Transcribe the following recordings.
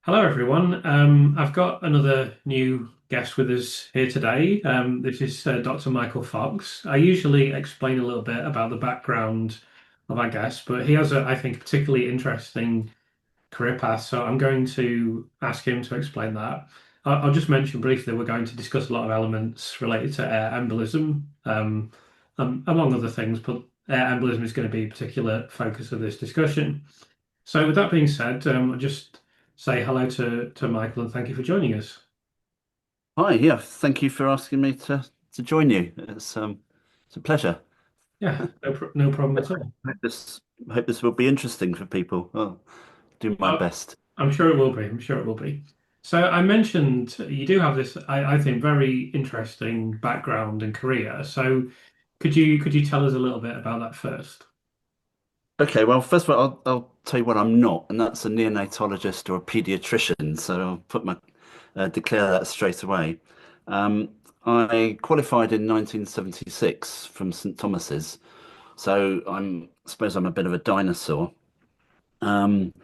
Hello, everyone. I've got another new guest with us here today. This is Dr. Michael Fox. I usually explain a little bit about the background of our guest, but he has, I think, a particularly interesting career path. So I'm going to ask him to explain that. I'll just mention briefly we're going to discuss a lot of elements related to air embolism, among other things, but air embolism is going to be a particular focus of this discussion. So with that being said, I'll just say hello to Michael and thank you for joining us. Hi, yeah, thank you for asking me to join you. It's a pleasure. Yeah, no problem at all. Hope this will be interesting for people. I'll do my Uh, best. I'm sure it will be. I'm sure it will be. So I mentioned you do have this, I think, very interesting background and career. So could you tell us a little bit about that first? Okay, well, first of all, I'll tell you what I'm not, and that's a neonatologist or a pediatrician. So I'll put my declare that straight away. Um, I qualified in 1976 from St Thomas's, so I suppose I'm a bit of a dinosaur. Um,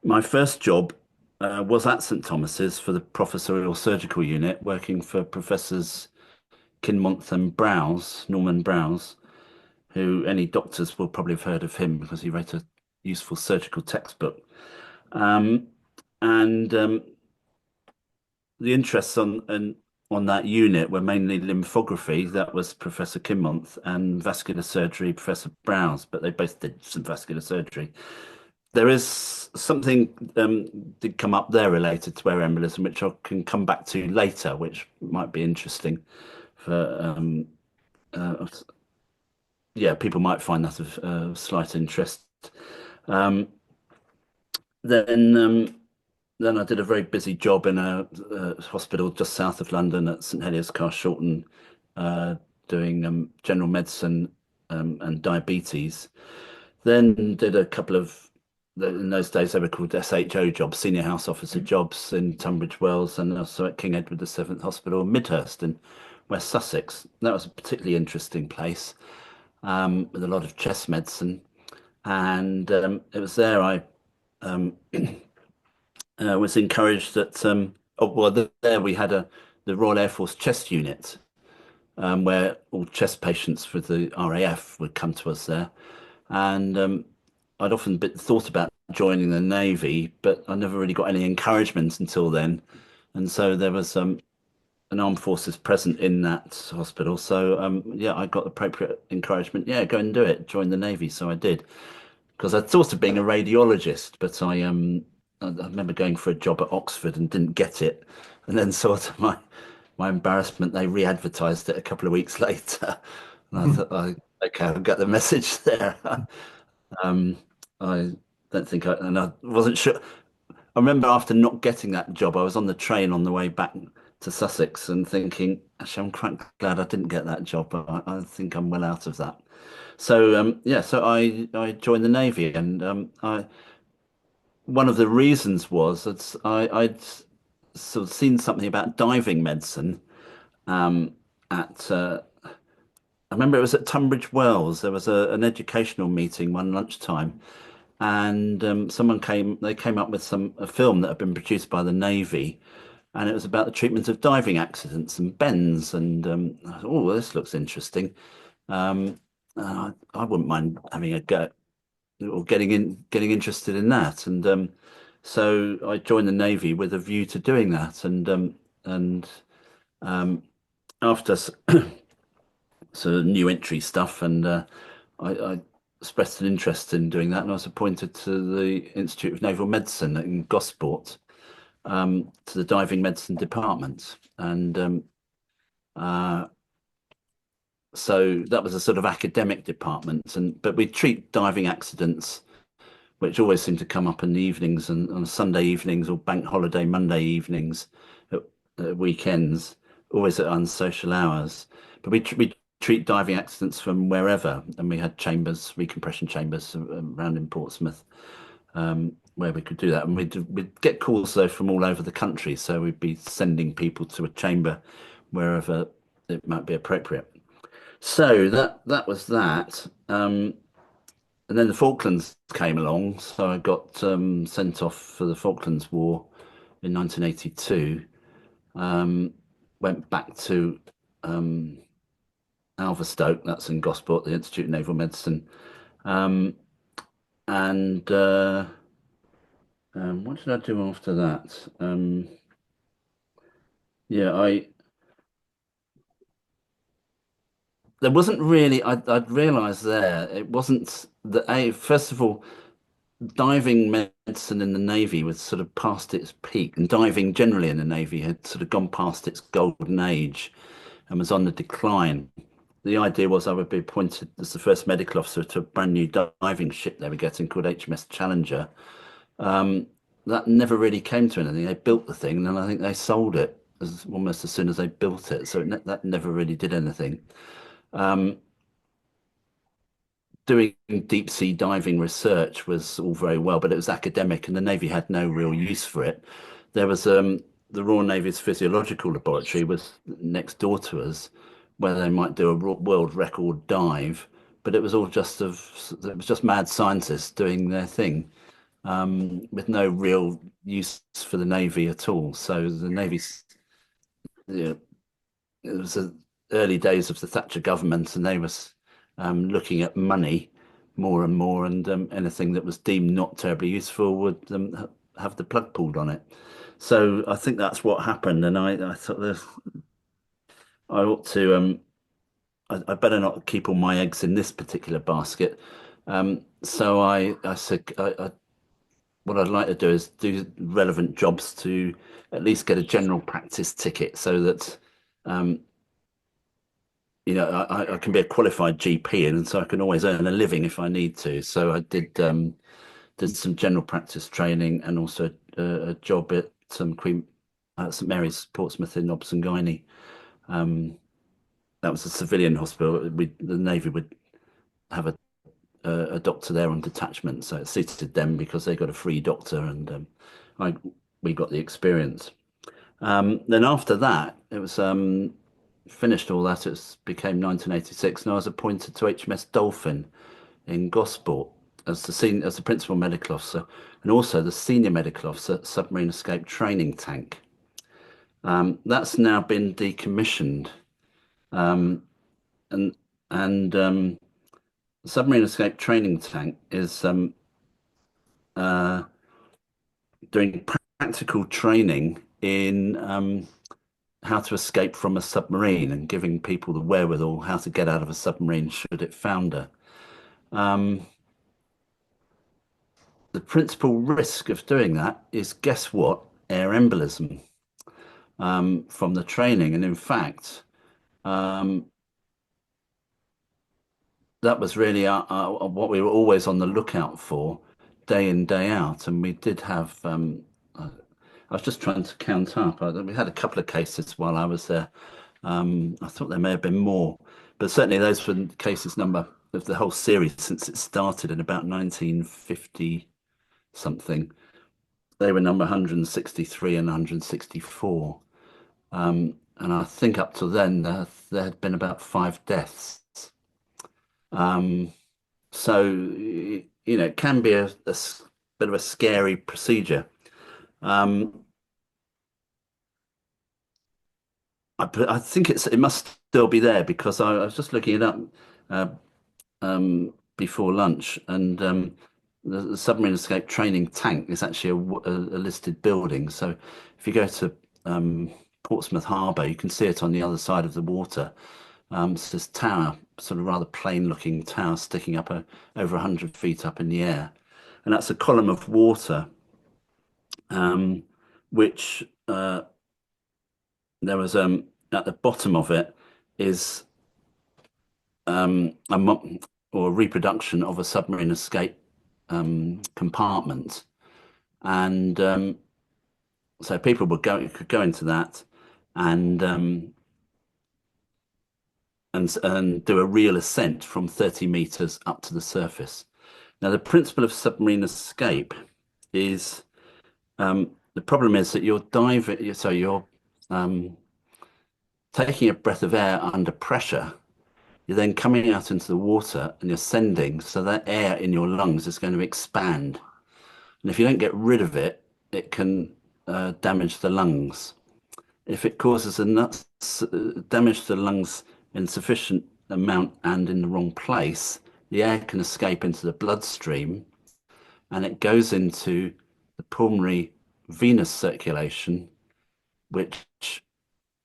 My first job was at St Thomas's for the professorial surgical unit, working for Professors Kinmonth and Browse, Norman Browse, who any doctors will probably have heard of him because he wrote a useful surgical textbook. Um, and the interests on that unit were mainly lymphography, that was Professor Kinmonth, and vascular surgery, Professor Browse, but they both did some vascular surgery. There is something did come up there related to air embolism, which I can come back to later, which might be interesting for uh, yeah, people might find that of slight interest. Um, then then I did a very busy job in a hospital just south of London at St Heliers Carshalton, uh, doing general medicine and diabetes. Then did a couple of, in those days they were called SHO jobs, senior house officer jobs in Tunbridge Wells and also at King Edward VII Hospital, Midhurst in West Sussex. That was a particularly interesting place with a lot of chest medicine. And it was there I was encouraged that, there we had the Royal Air Force chest unit where all chest patients with the RAF would come to us there. And I'd often thought about joining the Navy, but I never really got any encouragement until then. And so there was an armed forces present in that hospital. So yeah, I got appropriate encouragement. Yeah, go and do it. Join the Navy. So I did because I thought of being a radiologist, but I remember going for a job at Oxford and didn't get it. And then sort of my embarrassment, they re-advertised it a couple of weeks later. And I thought, oh, okay, I've got the message there. Um, I don't think and I wasn't sure. I remember after not getting that job, I was on the train on the way back to Sussex and thinking, actually, I'm quite glad I didn't get that job. I think I'm well out of that. So yeah, so I joined the Navy, and I one of the reasons was that I'd sort of seen something about diving medicine at I remember it was at Tunbridge Wells. There was an educational meeting one lunchtime, and they came up with a film that had been produced by the Navy, and it was about the treatment of diving accidents and bends. And I thought, oh, well, this looks interesting. I wouldn't mind having a go or getting interested in that. And so I joined the Navy with a view to doing that. And after sort of new entry stuff, and I expressed an interest in doing that, and I was appointed to the Institute of Naval Medicine in Gosport, to the diving medicine department, and uh, so that was a sort of academic department, and but we treat diving accidents, which always seem to come up in the evenings and on Sunday evenings or bank holiday Monday evenings, at weekends, always at unsocial hours. But we treat diving accidents from wherever, and we had chambers, recompression chambers around in Portsmouth, where we could do that. And we'd get calls though from all over the country, so we'd be sending people to a chamber wherever it might be appropriate. So that was that. And then the Falklands came along, so I got sent off for the Falklands War in 1982. Um, Went back to um, Alverstoke, that's in Gosport, the Institute of Naval Medicine. Um, and what did I do after that? Yeah, I there wasn't really. I'd realised there it wasn't that. First of all, diving medicine in the Navy was sort of past its peak, and diving generally in the Navy had sort of gone past its golden age and was on the decline. The idea was I would be appointed as the first medical officer to a brand new diving ship they were getting called HMS Challenger. Um, that never really came to anything. They built the thing, and then I think they sold it almost as soon as they built it. So that never really did anything. Um, Doing deep sea diving research was all very well, but it was academic, and the Navy had no real use for it. There was the Royal Navy's physiological laboratory was next door to us, where they might do a world record dive, but it was just mad scientists doing their thing, with no real use for the Navy at all. So the Navy's, you know, it was the early days of the Thatcher government, and they was looking at money more and more, and anything that was deemed not terribly useful would have the plug pulled on it. So I think that's what happened, and I thought this, I ought to I better not keep all my eggs in this particular basket. So I said what I'd like to do is do relevant jobs to at least get a general practice ticket, so that um, I can be a qualified GP, and so I can always earn a living if I need to. So I did some general practice training, and also a job at Queen St Mary's Portsmouth in Obs and Guiney. Um, that was a civilian hospital. The Navy would have a doctor there on detachment, so it suited them because they got a free doctor, and I we got the experience. Then after that, it was finished all that. It became 1986, and I was appointed to HMS Dolphin in Gosport as as the principal medical officer, and also the senior medical officer at Submarine Escape Training Tank. That's now been decommissioned, um, and and the Submarine Escape Training Tank is uh, doing practical training in how to escape from a submarine, and giving people the wherewithal how to get out of a submarine should it founder. Um, the principal risk of doing that is, guess what? Air embolism, from the training. And in fact, um, that was really what we were always on the lookout for, day in, day out. And we did have, I was just trying to count up. We had a couple of cases while I was there. I thought there may have been more, but certainly those were cases number of the whole series since it started in about 1950 something. They were number 163 and 164. And I think up to then there had been about five deaths. Um, so, it can be a bit of a scary procedure. Um, I think it must still be there, because I was just looking it up uh, before lunch, and the submarine escape training tank is actually a listed building. So if you go to Portsmouth Harbour, you can see it on the other side of the water. It's this tower, sort of rather plain-looking tower, sticking up over 100 feet up in the air, and that's a column of water, um, which there was at the bottom of it is or a reproduction of a submarine escape compartment, and so people could go into that, and and do a real ascent from 30 meters up to the surface. Now, the principle of submarine escape is, the problem is that you're diving, so you're um, taking a breath of air under pressure. You're then coming out into the water and you're ascending, so that air in your lungs is going to expand. And if you don't get rid of it, it can damage the lungs. If it causes enough damage to the lungs in sufficient amount and in the wrong place, the air can escape into the bloodstream and it goes into the pulmonary venous circulation, which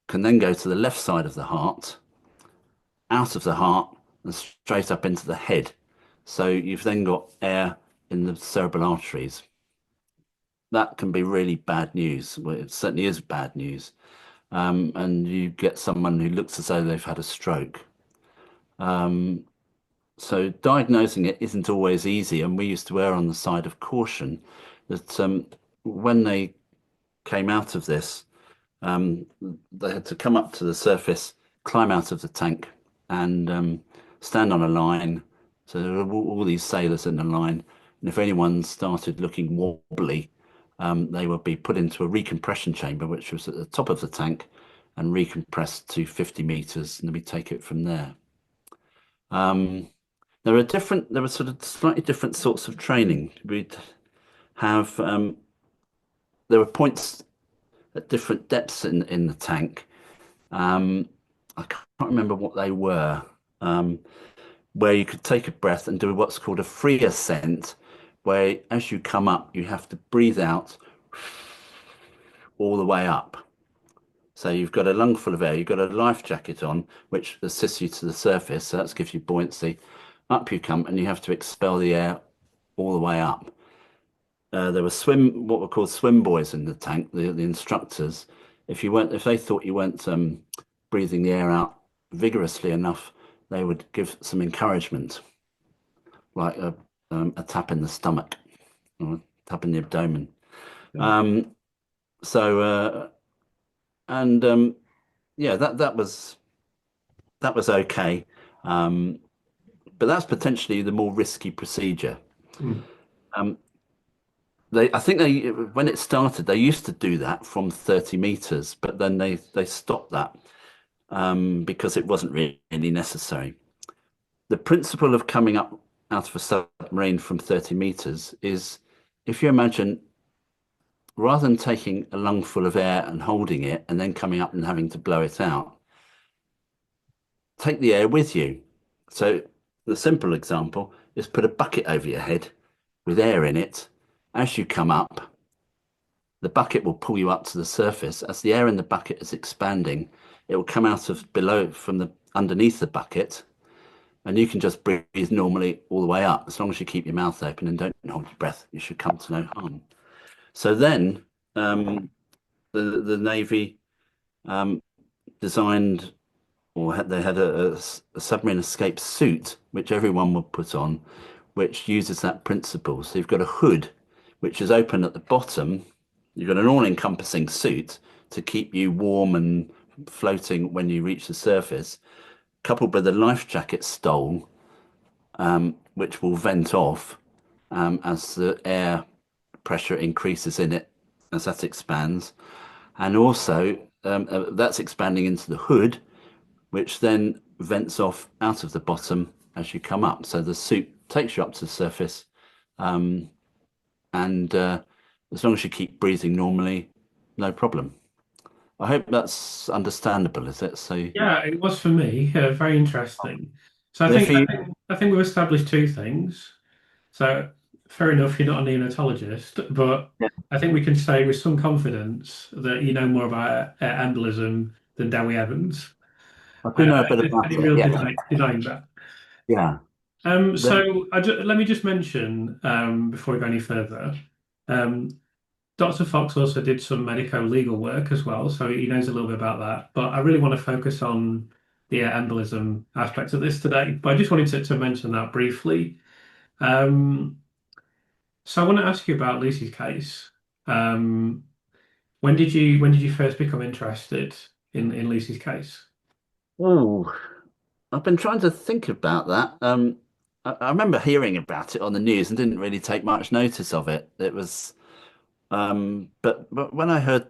can then go to the left side of the heart, out of the heart, and straight up into the head. So you've then got air in the cerebral arteries. That can be really bad news. Well, it certainly is bad news. And you get someone who looks as though they've had a stroke. Um, so diagnosing it isn't always easy, and we used to err on the side of caution that when they came out of this, um, they had to come up to the surface, climb out of the tank, and stand on a line. So there were all these sailors in a line, and if anyone started looking wobbly, they would be put into a recompression chamber, which was at the top of the tank, and recompressed to 50 meters, and then we take it from there. Um, there were sort of slightly different sorts of training. We'd have, there were points at different depths in the tank. Um, I can't remember what they were, where you could take a breath and do what's called a free ascent, where as you come up, you have to breathe out all the way up. So you've got a lung full of air, you've got a life jacket on, which assists you to the surface. So that gives you buoyancy. Up you come, and you have to expel the air all the way up. There were what were called swim boys in the tank, the instructors. If they thought you weren't breathing the air out vigorously enough, they would give some encouragement, like a tap in the stomach or a tap in the abdomen. Um, so and yeah, that was okay. Um, but that's potentially the more risky procedure. Mm. Um, I think when it started, they used to do that from 30 meters, but then they stopped that because it wasn't really necessary. The principle of coming up out of a submarine from 30 meters is, if you imagine, rather than taking a lungful of air and holding it and then coming up and having to blow it out, take the air with you. So the simple example is put a bucket over your head with air in it. As you come up, the bucket will pull you up to the surface. As the air in the bucket is expanding, it will come out of below from the underneath the bucket, and you can just breathe normally all the way up. As long as you keep your mouth open and don't hold your breath, you should come to no harm. So then the Navy um, designed they had a submarine escape suit, which everyone would put on, which uses that principle. So you've got a hood, which is open at the bottom. You've got an all-encompassing suit to keep you warm and floating when you reach the surface, coupled with a life jacket stole, which will vent off as the air pressure increases in it as that expands. And also, that's expanding into the hood, which then vents off out of the bottom as you come up. So the suit takes you up to the surface, and as long as you keep breathing normally, no problem. I hope that's understandable, is it? So, Yeah, it was for me. Very interesting. So I if think I you, think I think we've established two things. So fair enough, you're not a neonatologist, but yeah, I think we can say with some confidence that you know more about embolism than Dewi Evans. I do know a bit Any about it. real Yeah, denying that? yeah. Then, So let me just mention before we go any further. Um, Dr. Fox also did some medico-legal work as well, so he knows a little bit about that. But I really want to focus on the embolism aspect of this today. But I just wanted to mention that briefly. Um, so I want to ask you about Lucy's case. Um, when did you first become interested in Lucy's case? oh, I've been trying to think about that. I remember hearing about it on the news and didn't really take much notice of it. It was, but when I heard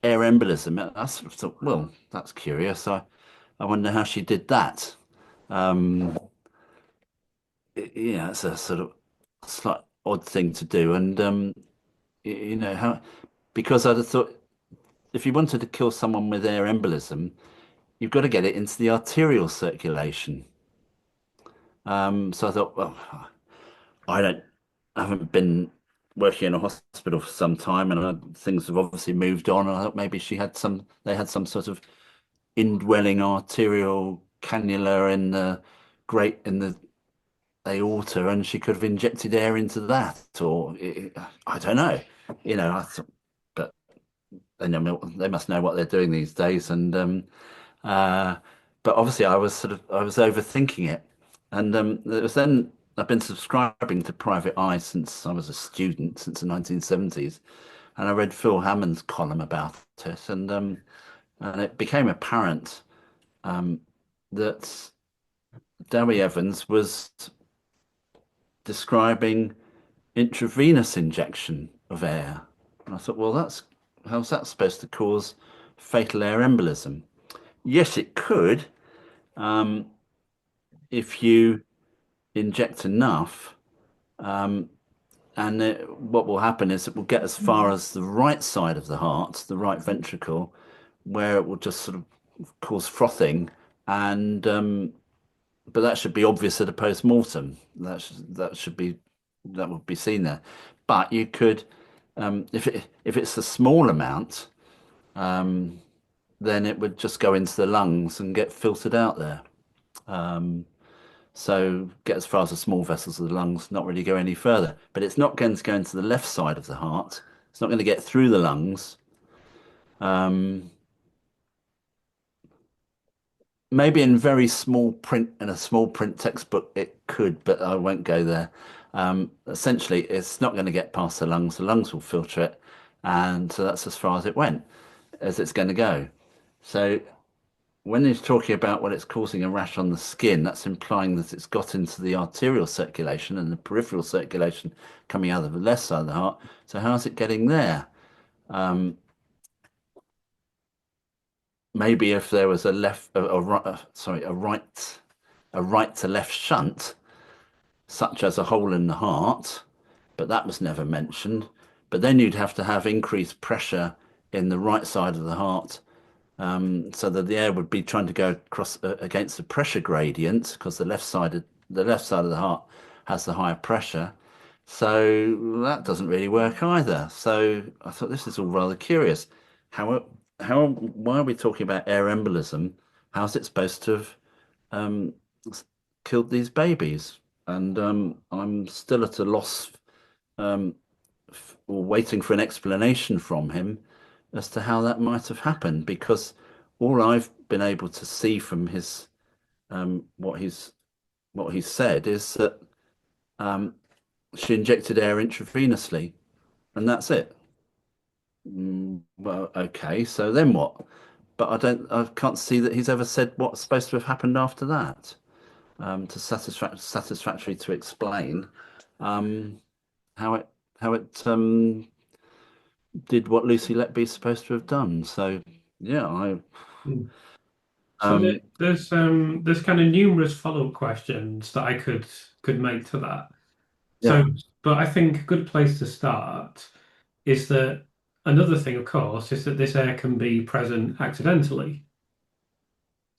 air embolism, I sort of thought, well, that's curious. I wonder how she did that. Um, it's a sort of slight odd thing to do, and you know how. because I'd have thought if you wanted to kill someone with air embolism, you've got to get it into the arterial circulation. So I thought, well, I don't, I haven't been working in a hospital for some time, and things have obviously moved on. And I thought maybe they had some sort of indwelling arterial cannula in the aorta, and she could have injected air into that, or I don't know, I thought, but they must know what they're doing these days, and uh, but obviously I was overthinking it, and it was then I've been subscribing to Private Eye since I was a student, since the 1970s, and I read Phil Hammond's column about it, and it became apparent that Dewi Evans was describing intravenous injection of air. And I thought, well, how's that supposed to cause fatal air embolism? Yes, it could, um, if you inject enough, and what will happen is it will get as far as the right side of the heart, the right ventricle, where it will just sort of cause frothing, and but that should be obvious at a post-mortem. That would be seen there. But you could, if it's a small amount, then it would just go into the lungs and get filtered out there. So get as far as the small vessels of the lungs, not really go any further. But it's not going to go into the left side of the heart. It's not going to get through the lungs. Maybe in very small print in a small print textbook it could, but I won't go there. Essentially, it's not going to get past the lungs. The lungs will filter it, and so that's as far as it went, as it's going to go. So when he's talking about when it's causing a rash on the skin, that's implying that it's got into the arterial circulation and the peripheral circulation coming out of the left side of the heart. So how's it getting there? Maybe if there was a left, a right, sorry, a right to left shunt, such as a hole in the heart, but that was never mentioned. But then you'd have to have increased pressure in the right side of the heart, so that the air would be trying to go across against the pressure gradient because the left side of the heart has the higher pressure. So that doesn't really work either. So I thought this is all rather curious. How why are we talking about air embolism? How's it supposed to have um, killed these babies? And I'm still at a loss, um, or waiting for an explanation from him as to how that might have happened, because all I've been able to see from his um, what he's what he's said is that um, she injected air intravenously, and that's it. Well, okay, so then what? But I can't see that he's ever said what's supposed to have happened after that, to satisfactory to explain um, how it how it did what Lucy Letby's supposed to have done. So yeah, I So um, there's kind of numerous follow-up questions that I could make to that. So, yeah. but I think a good place to start is that another thing, of course, is that this air can be present accidentally.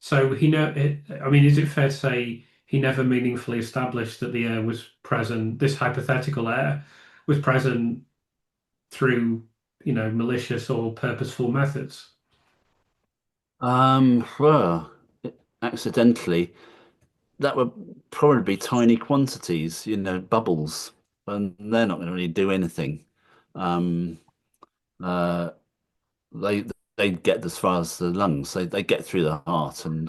So I mean, is it fair to say he never meaningfully established that the air was present, this hypothetical air was present through, malicious or purposeful methods? Well, accidentally, that would probably be tiny quantities, bubbles, and they're not going to really do anything. Um, uh, they they get as far as the lungs. They get through the heart and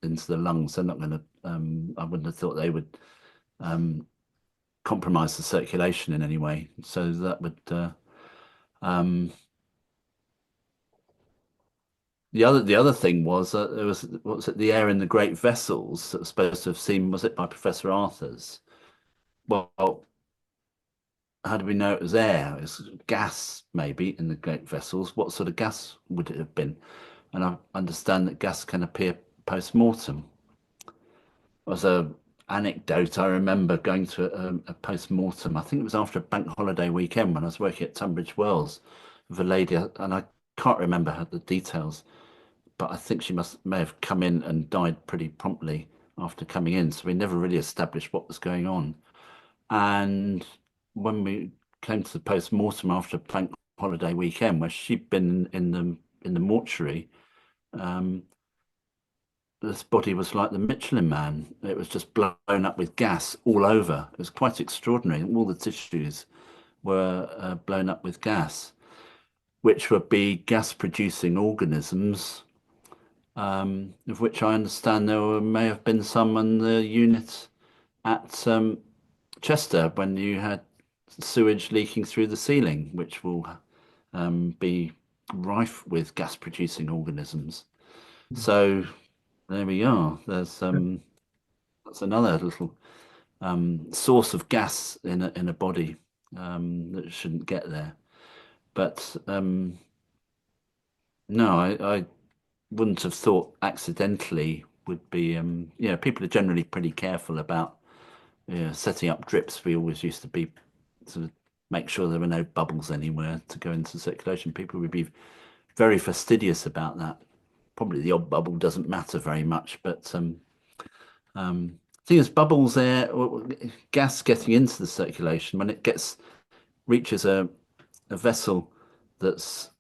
into the lungs. They're not going to. I wouldn't have thought they would um, compromise the circulation in any way. So that would. Um, the other thing was there was what was it, the air in the great vessels that was supposed to have seen, was it by Professor Arthurs? Well, how do we know it was air? It was gas, maybe, in the great vessels. What sort of gas would it have been? And I understand that gas can appear post-mortem. Was a anecdote I remember going to a post-mortem. I think it was after a bank holiday weekend when I was working at Tunbridge Wells, of a lady, and I can't remember the details, but I think she may have come in and died pretty promptly after coming in. So we never really established what was going on. And when we came to the post-mortem after bank holiday weekend, where she'd been in the mortuary, um, this body was like the Michelin Man. It was just blown up with gas all over. It was quite extraordinary. All the tissues were blown up with gas, which would be gas-producing organisms, of which I understand may have been some in the unit at Chester when you had sewage leaking through the ceiling, which will be rife with gas-producing organisms. So there we are. That's another little source of gas in a body that shouldn't get there. But no, I wouldn't have thought accidentally would be. People are generally pretty careful about setting up drips. We always used to be sort of make sure there were no bubbles anywhere to go into circulation. People would be very fastidious about that. Probably the odd bubble doesn't matter very much, but thing is, bubbles there, gas getting into the circulation when it gets reaches a vessel that's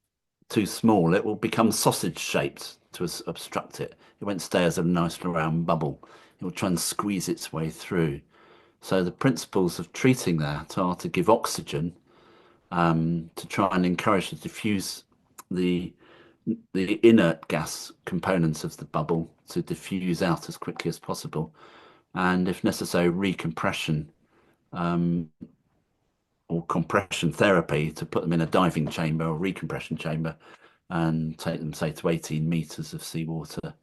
too small, it will become sausage shaped to obstruct it. It won't stay as a nice round bubble. It will try and squeeze its way through. So the principles of treating that are to give oxygen, to try and encourage to diffuse the the inert gas components of the bubble to diffuse out as quickly as possible, and if necessary, recompression or compression therapy to put them in a diving chamber or recompression chamber and take them, say, to 18 meters of seawater.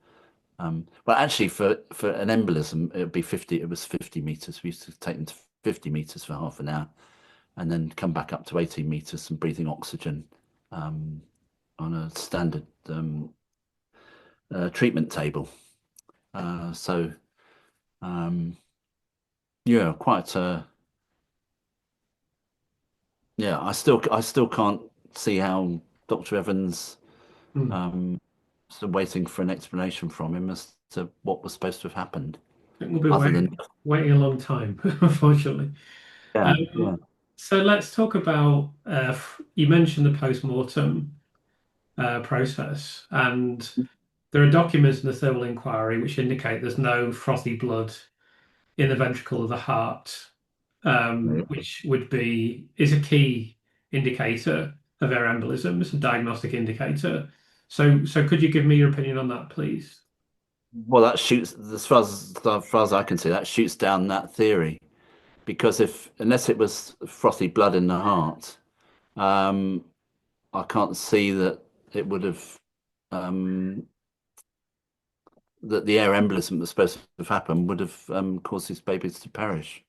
Well, actually, for an embolism, it would be 50. It was 50 meters. We used to take them to 50 meters for half an hour, and then come back up to 18 meters and breathing oxygen um, on a standard treatment table. So yeah, quite. Yeah, I still can't see how Dr. Evans Mm. um, still waiting for an explanation from him as to what was supposed to have happened, I think we'll be other than waiting a long time, unfortunately. yeah, yeah. So let's talk about you mentioned the post-mortem process, and there are documents in the thermal inquiry which indicate there's no frothy blood in the ventricle of the heart, which is a key indicator of air embolism. It's a diagnostic indicator. So could you give me your opinion on that, please? Well, that shoots as far as I can see, that shoots down that theory because if unless it was frothy blood in the heart, um, I can't see that it would have that the air embolism that's supposed to have happened would have caused these babies to perish.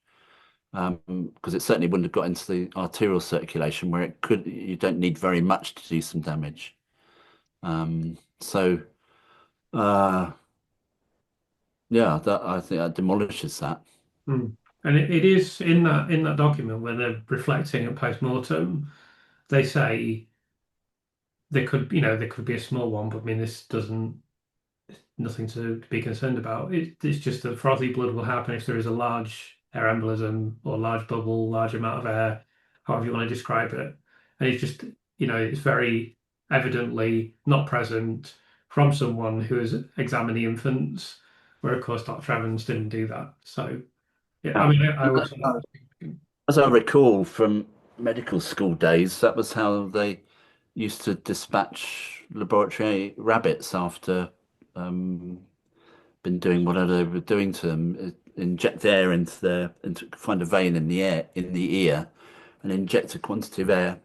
Because it certainly wouldn't have got into the arterial circulation where it could. You don't need very much to do some damage. So yeah, that I think that demolishes that. Hmm. And it is in that document where they're reflecting at post-mortem, they say there could be a small one, but I mean this doesn't nothing to be concerned about. It's just that frothy blood will happen if there is a large air embolism or large bubble, large amount of air, however you want to describe it. And it's just, it's very evidently not present from someone who has examined the infants, where of course Dr. Evans didn't do that. So yeah, I Yeah. mean, I would say that. As I recall from medical school days, that was how they used to dispatch laboratory rabbits after um, been doing whatever they were doing to them. Inject air into find a vein in the air in the ear, and inject a quantity of air,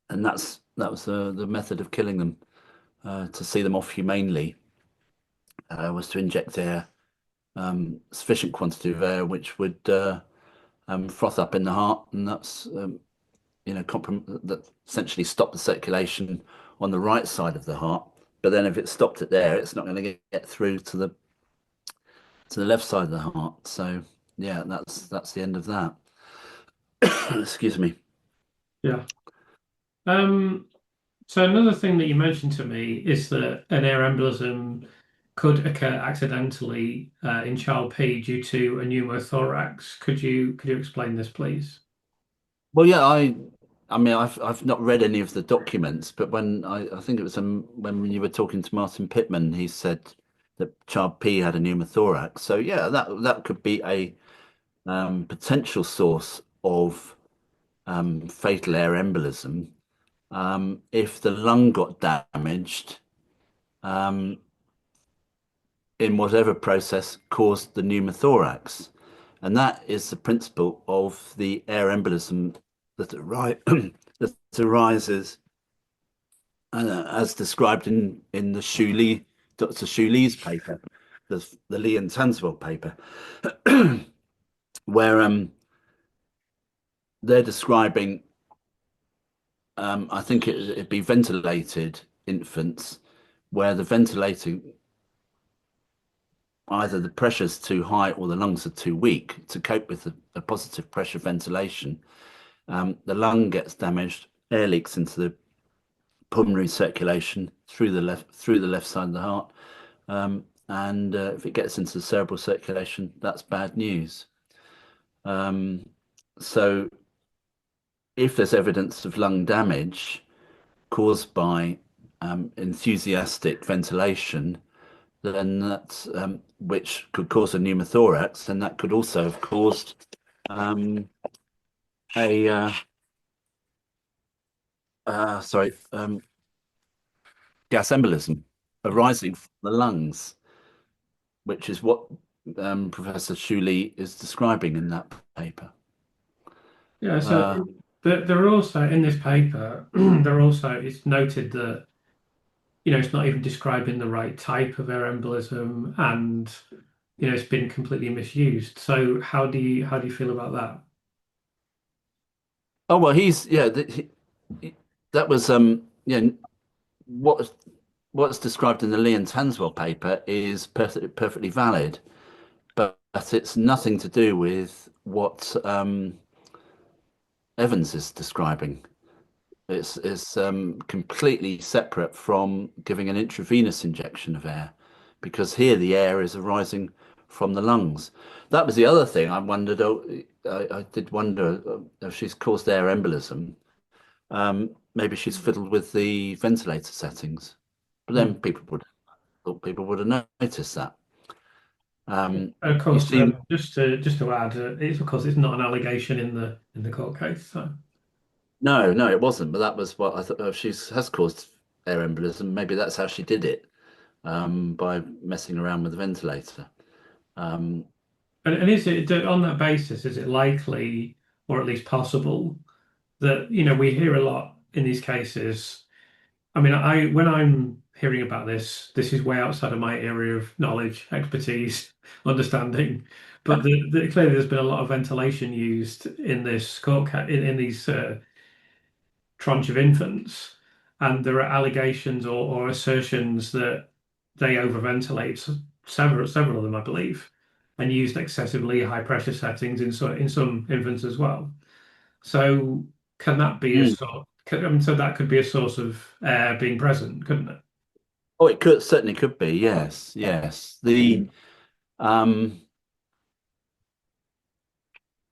and that was the method of killing them. To see them off humanely was to inject air, sufficient quantity of air, which would froth up in the heart, and that's that essentially stop the circulation on the right side of the heart. But then if it stopped it there, it's not going to get through to the left side of the heart. So yeah, that's the end of that. Excuse me. Yeah. Um, so another thing that you mentioned to me is that an air embolism could occur accidentally in child P due to a pneumothorax. Could you explain this, please? Well, yeah, I mean, I've not read any of the documents, but I think it was when you were talking to Martin Pittman, he said that child P had a pneumothorax. So yeah, that could be a potential source of fatal air embolism. If the lung got damaged um, in whatever process caused the pneumothorax. And that is the principle of the air embolism that arises as described in the Dr. Shuli's paper, the Lee and Tanswell paper, where they're describing, I think it'd be ventilated infants, where the ventilating either the pressure's too high or the lungs are too weak to cope with a positive pressure ventilation. The lung gets damaged, air leaks into the pulmonary circulation through the left side of the heart, and if it gets into the cerebral circulation, that's bad news. Um, so if there's evidence of lung damage caused by enthusiastic ventilation, then that's which could cause a pneumothorax, and that could also have caused um, a sorry gas embolism arising from the lungs, which is what Professor Shuley is describing in that paper. Yeah, so Uh, there are also in this paper, there are also it's noted that it's not even describing the right type of air embolism, and it's been completely misused. So how do you feel about that? oh well, he's yeah. That was yeah. What what's described in the Lee and Tanswell paper is perfectly valid, but it's nothing to do with what Evans is describing. It's completely separate from giving an intravenous injection of air, because here the air is arising from the lungs. That was the other thing I wondered. Oh, I did wonder if she's caused air embolism. Maybe she's fiddled with the ventilator settings, but then Hmm. people would have noticed that. Of You course, see, just to add, it's of course it's not an allegation in the court case. So, no, it wasn't, but that was what I thought. If she has caused air embolism, maybe that's how she did it, by messing around with the ventilator. Um, and is it on that basis? Is it likely, or at least possible, that we hear a lot in these cases? I mean, I when I'm hearing about this is way outside of my area of knowledge, expertise, understanding. But clearly, there's been a lot of ventilation used in this in these tranche of infants, and there are allegations or assertions that they overventilate several of them, I believe, and used excessively high pressure settings in some infants as well. So can that be a mm. sort? So that could be a source of air being present, couldn't it? Oh, it could certainly could be. Yes, yes. The um,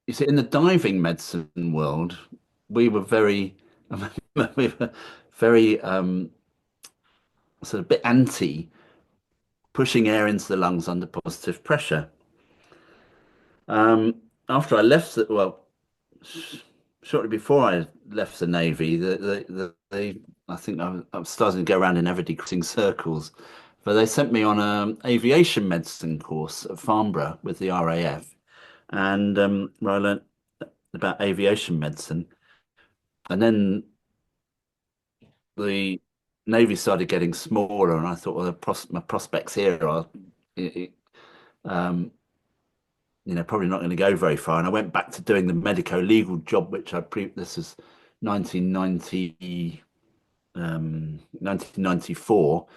you see, in the diving medicine world, we were very, we were very sort of bit anti pushing air into the lungs under positive pressure. After I left, shortly before I left the Navy, I think I was starting to go around in ever decreasing circles, but they sent me on an aviation medicine course at Farnborough with the RAF, and where I learnt about aviation medicine, and then the Navy started getting smaller, and I thought, well, my prospects here are, um, probably not going to go very far. And I went back to doing the medico-legal job, which this is 1990, 1994,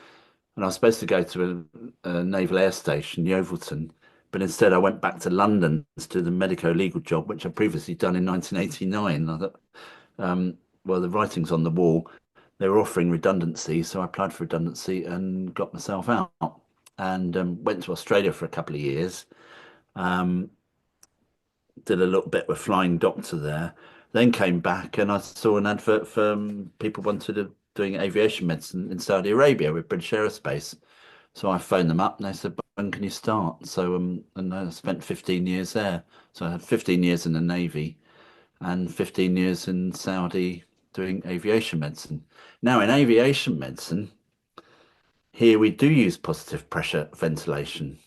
and I was supposed to go to a naval air station, Yeovilton, but instead I went back to London to do the medico-legal job, which I'd previously done in 1989. I thought, well, the writing's on the wall. They were offering redundancy, so I applied for redundancy and got myself out and went to Australia for a couple of years. Um, did a little bit with Flying Doctor there, then came back and I saw an advert for people wanted to doing aviation medicine in Saudi Arabia with British Aerospace. So I phoned them up and they said, when can you start? So and I spent 15 years there. So I had 15 years in the Navy and 15 years in Saudi doing aviation medicine. Now in aviation medicine, here we do use positive pressure ventilation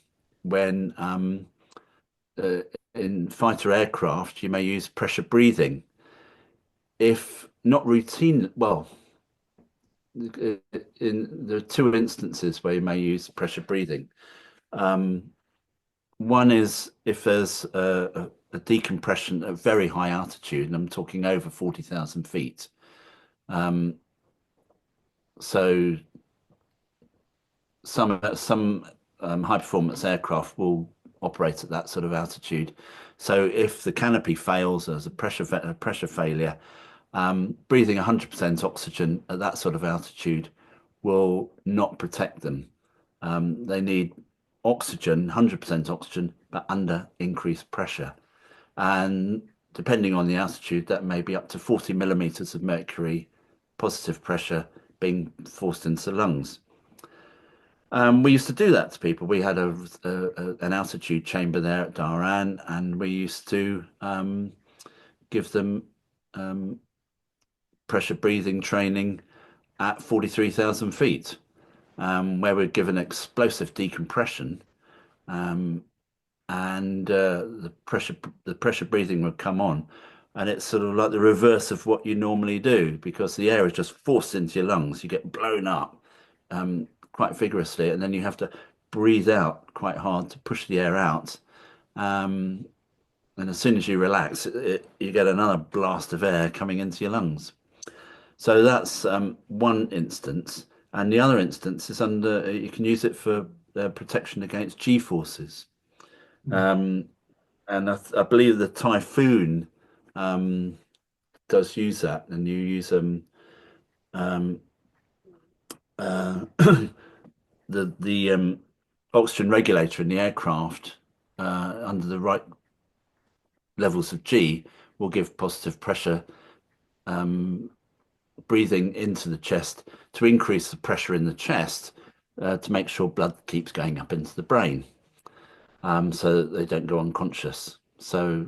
when uh, in fighter aircraft, you may use pressure breathing. If not routine, well, there are two instances where you may use pressure breathing. Um, One is if there's a decompression at very high altitude, and I'm talking over 40,000 feet. Um, so some high performance aircraft will operate at that sort of altitude. So if the canopy fails, there's a pressure failure, breathing 100% oxygen at that sort of altitude will not protect them. They need oxygen, 100% oxygen, but under increased pressure. And depending on the altitude, that may be up to 40 millimeters of mercury positive pressure being forced into the lungs. We used to do that to people. We had an altitude chamber there at Dharan, and we used to give them um, pressure breathing training at 43,000 feet, where we're given explosive decompression, um, and the pressure breathing would come on, and it's sort of like the reverse of what you normally do because the air is just forced into your lungs. You get blown up quite vigorously, and then you have to breathe out quite hard to push the air out. Um, and as soon as you relax, you get another blast of air coming into your lungs. So that's one instance. And the other instance is you can use it for protection against G forces. Um, and I believe the Typhoon um, does use that. And you use um, uh, the oxygen regulator in the aircraft under the right levels of G will give positive pressure um, breathing into the chest to increase the pressure in the chest to make sure blood keeps going up into the brain so that they don't go unconscious. So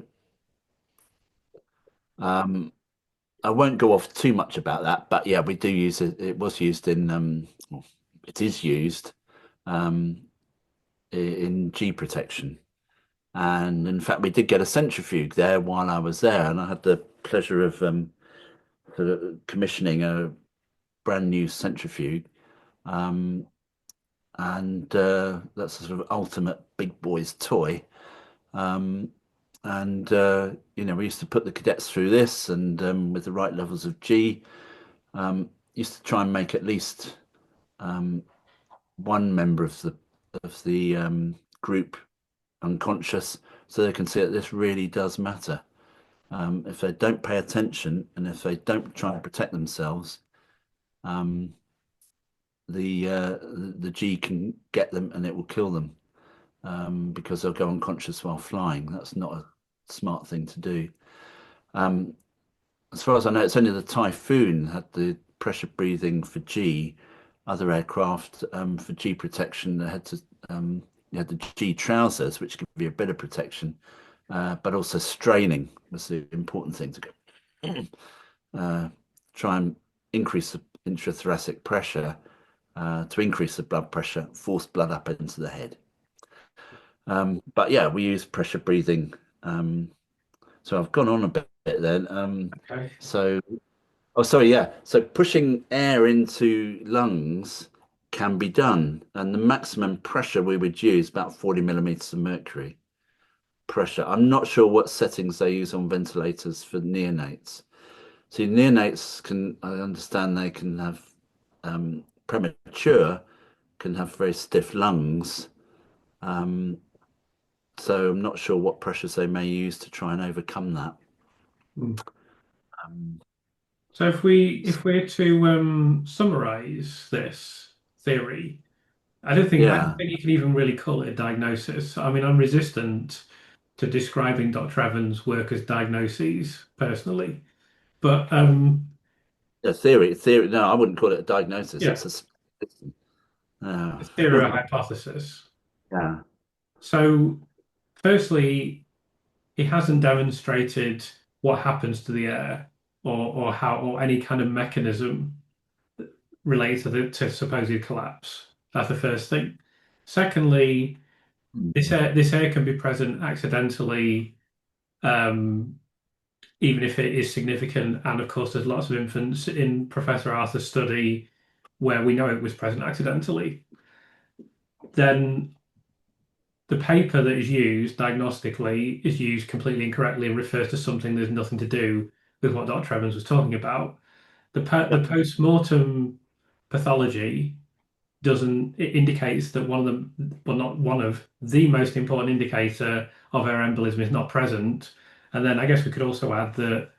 um, I won't go off too much about that, but yeah, we do use it. It was used in, well, it is used um, in G protection. And in fact, we did get a centrifuge there while I was there, and I had the pleasure of sort of commissioning a brand new centrifuge. Um, and that's a sort of ultimate big boy's toy. Um, and we used to put the cadets through this, and with the right levels of G, used to try and make at least um, one member of the group unconscious, so they can see that this really does matter. If they don't pay attention and if they don't try and protect themselves, um, the G can get them and it will kill them because they'll go unconscious while flying. That's not a smart thing to do. Um, as far as I know, it's only the Typhoon had the pressure breathing for G. Other aircraft for G protection they had to you had the G trousers, which give you a bit of protection, but also straining was the important thing to go. Try and increase the intrathoracic pressure to increase the blood pressure, force blood up into the head. But yeah, we use pressure breathing. So I've gone on a bit then. Okay. So, oh, sorry, yeah. So pushing air into lungs can be done, and the maximum pressure we would use about 40 millimeters of mercury pressure. I'm not sure what settings they use on ventilators for neonates. See, neonates can, I understand they can have premature, can have very stiff lungs. Um, so I'm not sure what pressures they may use to try and overcome that. Mm. Um, So if we're to summarize this theory, I don't Yeah, think you can even really call it a diagnosis. I mean, I'm resistant to describing Dr. Evans' work as diagnoses personally, but yeah, theory. No, I wouldn't call it a diagnosis. yeah, It's a suspicion. Yeah, a theory or a hypothesis. yeah, So, firstly, he hasn't demonstrated what happens to the air or how or any kind of mechanism related to the to supposed collapse. That's the first thing. Secondly, this air can be present accidentally, um, even if it is significant. And of course, there's lots of infants in Professor Arthur's study where we know it was present accidentally. Then the paper that is used diagnostically is used completely incorrectly and refers to something there's nothing to do with what Dr. Evans was talking about. The yep, post-mortem pathology doesn't it indicates that one of them, well, not one of the most important indicator of air embolism is not present. And then I guess we could also add that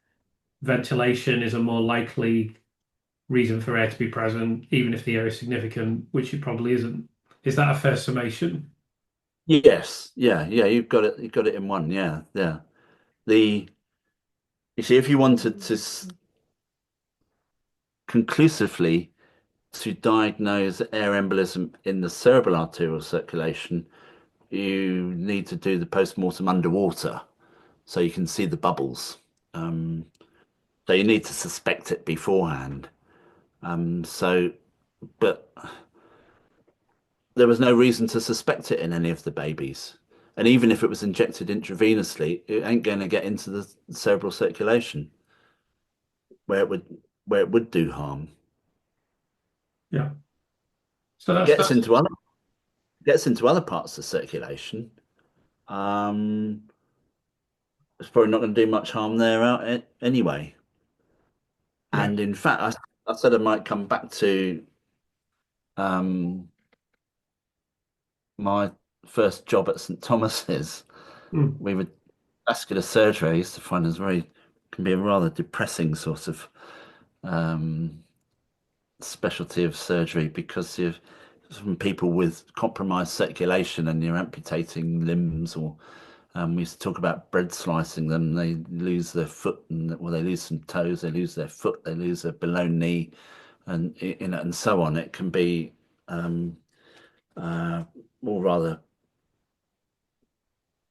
ventilation is a more likely reason for air to be present, even if the air is significant, which it probably isn't. Is that a fair summation? yes, yeah, yeah. You've got it in one. Yeah, yeah. The You see, if you wanted to conclusively to diagnose air embolism in the cerebral arterial circulation, you need to do the post-mortem underwater so you can see the bubbles. Um, so you need to suspect it beforehand. So, but there was no reason to suspect it in any of the babies. And even if it was injected intravenously, it ain't going to get into the cerebral circulation where it would do harm. Yeah. So It that's gets into other parts of circulation. Um, it's probably not going to do much harm there out anyway. yeah. And in fact, I said I might come back to um, my first job at St Thomas's. Mm. We were vascular surgery. I used to find as very can be a rather depressing sort of um, specialty of surgery because you're from people with compromised circulation and you're amputating limbs or we used to talk about bread slicing them. They lose their foot and well, they lose some toes, they lose their foot, they lose their below knee, and you know, and so on. It can be um, uh, or rather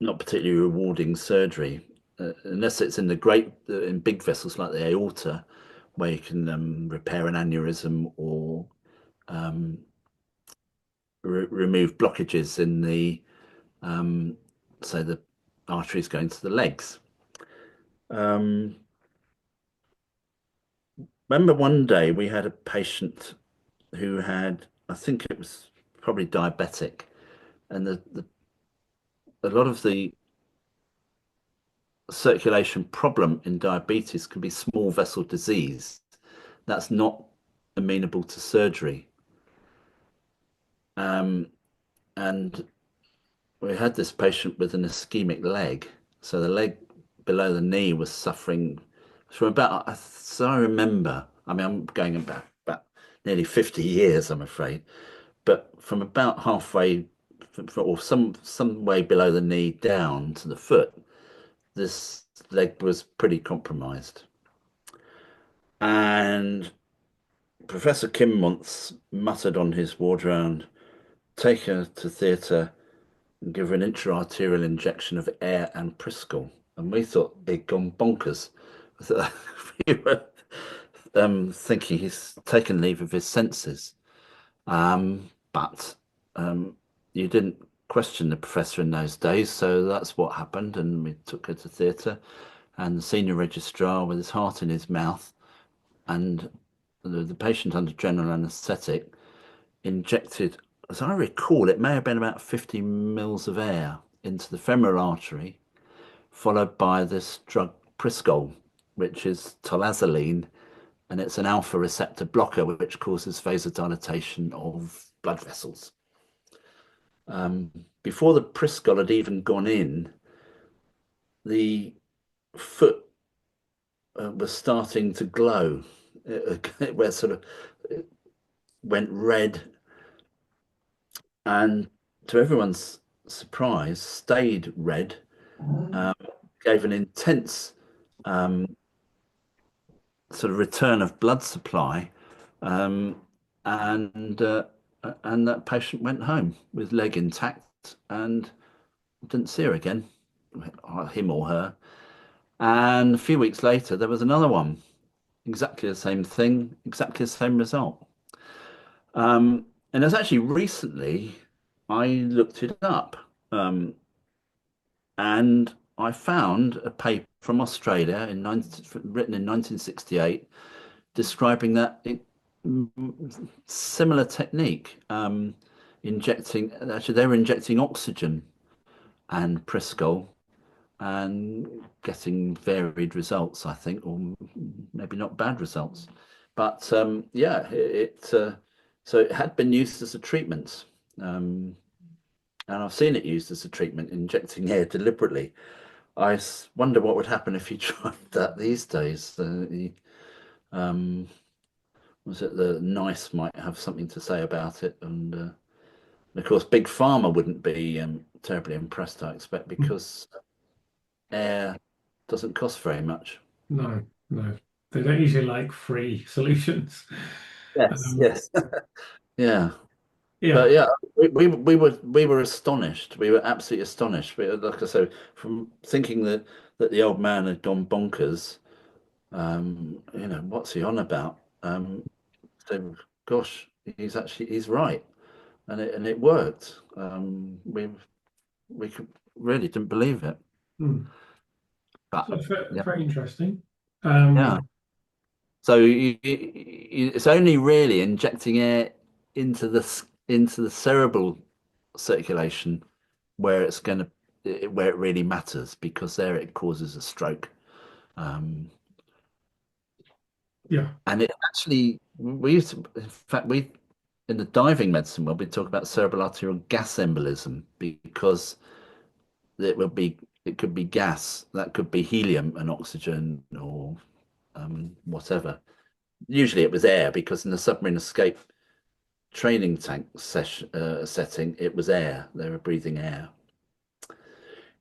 not particularly rewarding surgery, unless it's in the in big vessels like the aorta, where you can repair an aneurysm or um, remove blockages in the um, so the arteries going to the legs. Um, Remember one day we had a patient who had, I think it was probably diabetic, and a lot of the circulation problem in diabetes can be small vessel disease. That's not amenable to surgery. Um, and we had this patient with an ischemic leg. So the leg below the knee was suffering from about, so I remember, I mean, I'm going about nearly 50 years, I'm afraid, but from about halfway or some way below the knee down to the foot, this leg was pretty compromised. And Professor Kim once muttered on his ward round, take her to theatre and give her an intra-arterial injection of air and Priscal. And we thought he'd gone bonkers. We were thinking he's taken leave of his senses. But you didn't question the professor in those days, so that's what happened. And we took her to theatre, and the senior registrar, with his heart in his mouth, and the patient under general anaesthetic, injected, as I recall, it may have been about 50 mils of air into the femoral artery, followed by this drug Priscal, which is tolazoline, and it's an alpha receptor blocker, which causes vasodilatation of blood vessels. Before the Priscal had even gone in, the foot was starting to glow. It where sort of it went red, and to everyone's surprise, stayed red. Um, Gave an intense um, sort of return of blood supply, um, and and that patient went home with leg intact and didn't see her again, him or her. And a few weeks later, there was another one, exactly the same thing, exactly the same result. And as actually recently, I looked it up, um, and I found a paper from Australia written in 1968 describing that similar technique, injecting, actually, they were injecting oxygen and Prescol and getting varied results, I think, or maybe not bad results. But yeah, so it had been used as a treatment. Um, and I've seen it used as a treatment, injecting air deliberately. Wonder what would happen if you tried that these days. Um, was it the NICE might have something to say about it, and of course, Big Pharma wouldn't be terribly impressed, I expect, because air doesn't cost very much. No, no. They don't usually like free solutions. Yes, Um, yes. Yeah, yeah. but yeah, we were astonished. We were absolutely astonished. Like I said, from thinking that the old man had gone bonkers. What's he on about? So, gosh, he's right, and it worked. We really didn't believe it, Hmm. but So yeah, very interesting. yeah. So it's only really injecting air into the cerebral circulation where where it really matters, because there it causes a stroke. Um, Yeah. and it actually we used to, in fact, we in the diving medicine world we talk about cerebral arterial gas embolism, because it could be gas, that could be helium and oxygen, or whatever. Usually it was air, because in the submarine escape training tank setting, it was air. They were breathing air.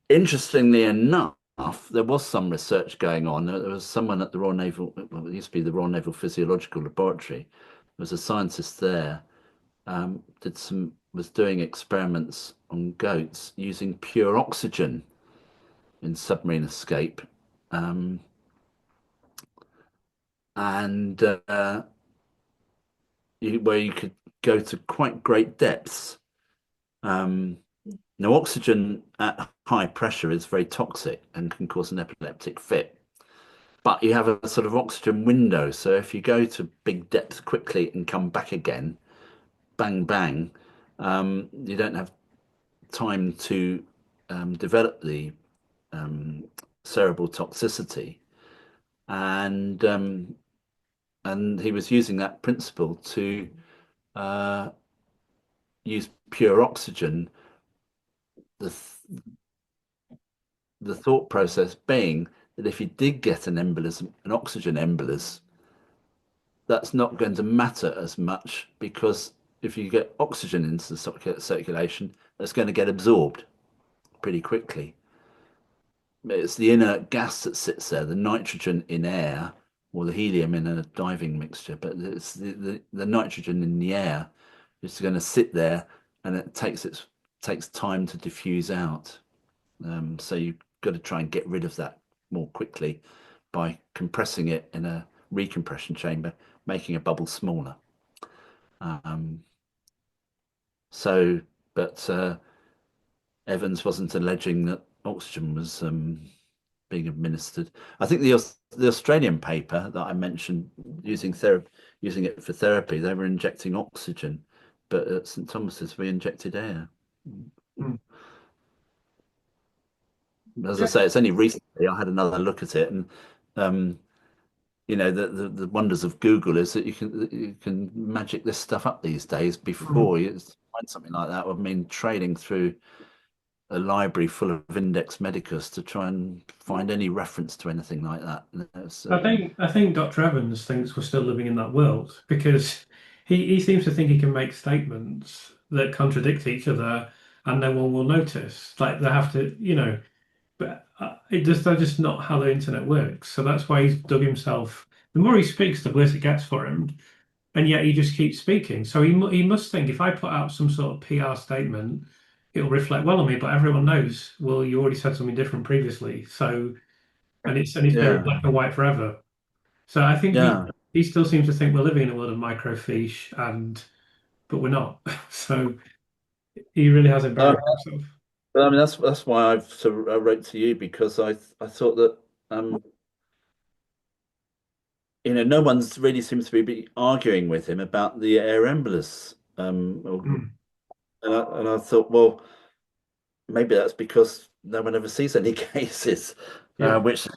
Interestingly enough, there was some research going on. There was someone at the Royal Naval, well, it used to be the Royal Naval Physiological Laboratory. There was a scientist there, was doing experiments on goats using pure oxygen in submarine escape, um, and where you could go to quite great depths. Um, Now, oxygen at high pressure is very toxic and can cause an epileptic fit. But you have a sort of oxygen window. So if you go to big depth quickly and come back again, bang, bang, you don't have time to develop the um, cerebral toxicity. And and he was using that principle to uh, use pure oxygen. The the thought process being that if you did get an embolism, an oxygen embolus, that's not going to matter as much, because if you get oxygen into the circulation, that's going to get absorbed pretty quickly. It's the inert gas that sits there, the nitrogen in air or the helium in a diving mixture, but it's the nitrogen in the air is going to sit there, and takes time to diffuse out. So you've got to try and get rid of that more quickly by compressing it in a recompression chamber, making a bubble smaller. Um, so, but Evans wasn't alleging that oxygen was being administered. I think the Australian paper that I mentioned, using it for therapy, they were injecting oxygen, but at St Thomas's we injected air. Hmm. As I Yeah. say, it's only recently I had another look at it, and um, the wonders of Google is that you can magic this stuff up these days. Hmm. Before you find something like that would mean trading through a library full of Index Medicus to try and find any reference to anything like that. It's, I think Dr. Evans thinks we're still living in that world because he seems to think he can make statements that contradict each other and no one will notice. Like they have to, but that's just not how the internet works. So that's why he's dug himself. The more he speaks, the worse it gets for him. And yet he just keeps speaking. So he must think if I put out some sort of PR statement, it'll reflect well on me. But everyone knows, well, you already said something different previously. So and it's been yeah, black and white forever. So I think he yeah. he still seems to think we're living in a world of microfiche, and but we're not. So he really has Um, embarrassed himself. I mean, that's why I've sort of wrote to you because I thought that um, no one's really seems to be arguing with him about the air embolus. Mm. And I thought, well, maybe that's because no one ever sees any cases, Yeah. which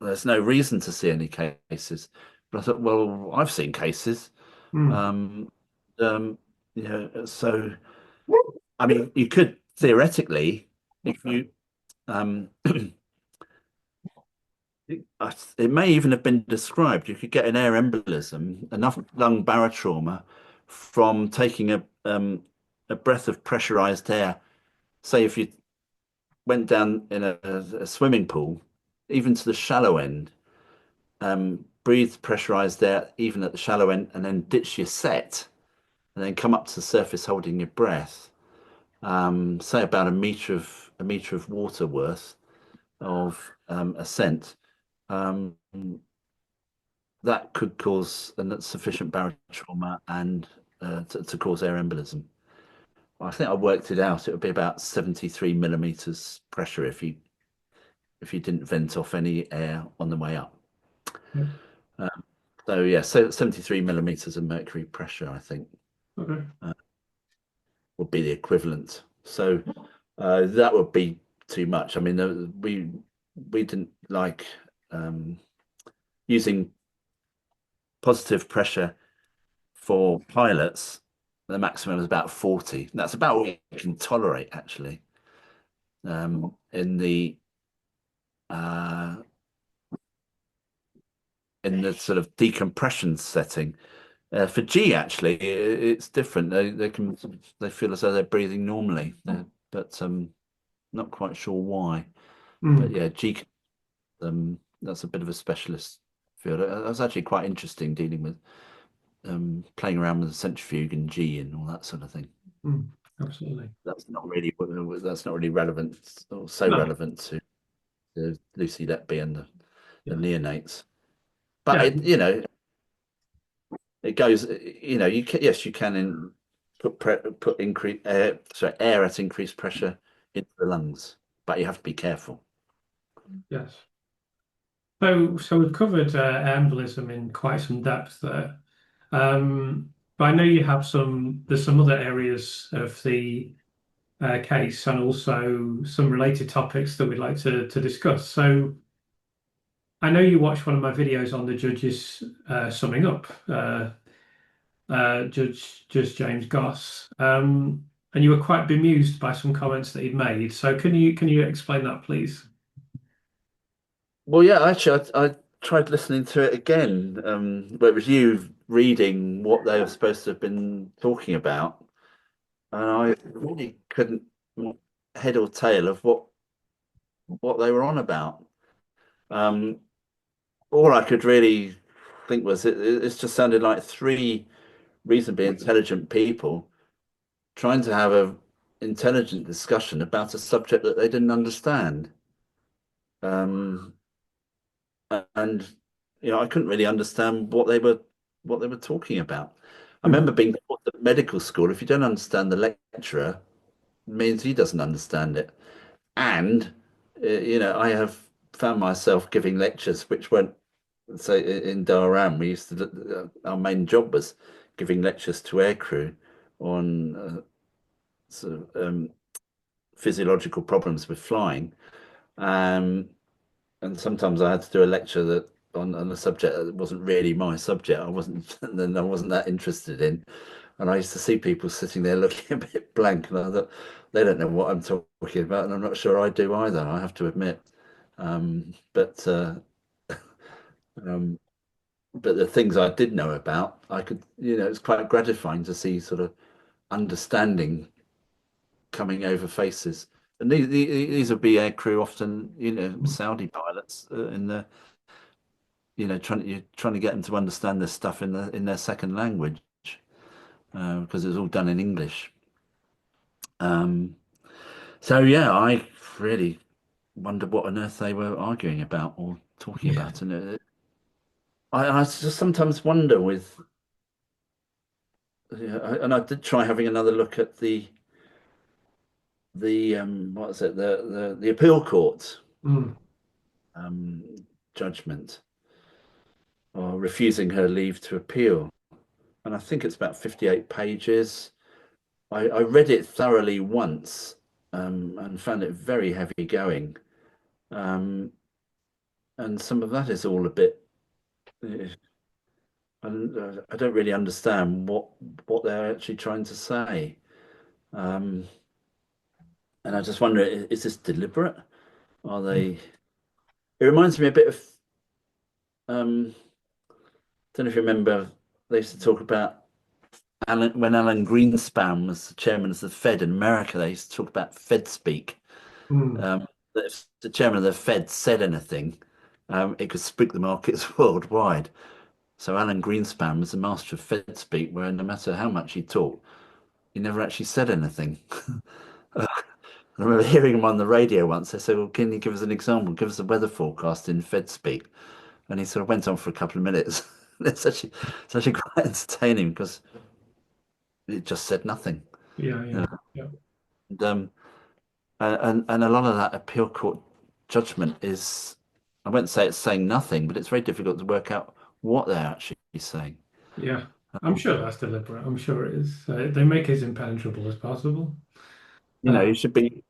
there's no reason to see any cases. But I thought, well, I've seen cases. Mm. Um, um, so I mean, you could theoretically, if you, um, it may even have been described. You could get an air embolism, enough lung barotrauma, from taking a breath of pressurized air. Say if you went down in a swimming pool, even to the shallow end, breathed pressurized air even at the shallow end, and then ditch your set, and then come up to the surface holding your breath. Say about a meter of water worth of ascent. Um, that could cause sufficient barotrauma and to cause air embolism. I think I worked it out. It would be about 73 millimeters pressure if you didn't vent off any air on the way up. Yeah. So yeah, so 73 millimeters of mercury pressure, I think, Okay. uh, would be the equivalent. So that would be too much. I mean, we didn't like um, using positive pressure for pilots. The maximum is about 40. That's about what you can tolerate, actually, in uh, the sort of decompression setting. For G, actually, it's different. They feel as though they're breathing normally, but not quite sure why. But Mm. yeah, G, that's a bit of a specialist field. That was actually quite interesting dealing with playing around with the centrifuge and G and all that sort of thing. Mm. Absolutely. That's not really relevant or so No. relevant to Lucy Letby and the Yeah. neonates. But Yeah. it goes. Yes, you can put increase air at increased pressure into the lungs, but you have to be careful. Yes. So we've covered embolism in quite some depth there. But I know you have there's some other areas of the case and also some related topics that we'd like to discuss. So I know you watched one of my videos on the judges summing up, Judge James Goss, and you were quite bemused by some comments that he'd made. So can you explain that, please? Well, yeah, actually, I tried listening to it again, where it was you reading what they were supposed to have been talking about, and I really couldn't make head or tail of what they were on about. Um, all I could really think was it just sounded like three reasonably intelligent people trying to have a intelligent discussion about a subject that they didn't understand. Um, and I couldn't really understand what they were talking about. I Hmm. remember being taught at medical school, if you don't understand the lecturer, it means he doesn't understand it. And I have found myself giving lectures which weren't, say, in Dhahran, we used to, our main job was giving lectures to aircrew on sort of physiological problems with flying. Um, and sometimes I had to do a lecture that on a subject that wasn't really my subject. I wasn't that interested in. And I used to see people sitting there looking a bit blank, and I thought they don't know what I'm talking about, and I'm not sure I do either. I have to admit. But um, but the things I did know about, I could, it's quite gratifying to see sort of understanding coming over faces. And these would be aircrew, often, Saudi pilots in the, you're trying to get them to understand this stuff in their second language because it's all done in English. Um, so yeah, I really wondered what on earth they were arguing about or talking Yeah. about, and I just sometimes wonder with, and I did try having another look at the what is it, the appeal court Mm, um, judgment or refusing her leave to appeal. And I think it's about 58 pages. I read it thoroughly once and found it very heavy going. Um, and some of that is all a bit, I don't really understand what they're actually trying to say. Um, and I just wonder, is this deliberate? Are mm, they? It reminds me a bit of, um, don't know if you remember, they used to talk about when Alan Greenspan was the chairman of the Fed in America. They used to talk about Fed speak. mm. That if the chairman of the Fed said anything, it could spook the markets worldwide. So Alan Greenspan was the master of Fed speak, where no matter how much he talked, he never actually said anything. I remember hearing him on the radio once. They said, "Well, can you give us an example? Give us the weather forecast in Fed speak." And he sort of went on for a couple of minutes. It's actually quite entertaining because it just said nothing. Yeah, You yeah, know? yeah, And, and a lot of that appeal court judgment is, I won't say it's saying nothing, but it's very difficult to work out what they're actually saying. yeah. I'm sure that's deliberate. I'm sure it is. They make it as impenetrable as possible. Uh, You should be,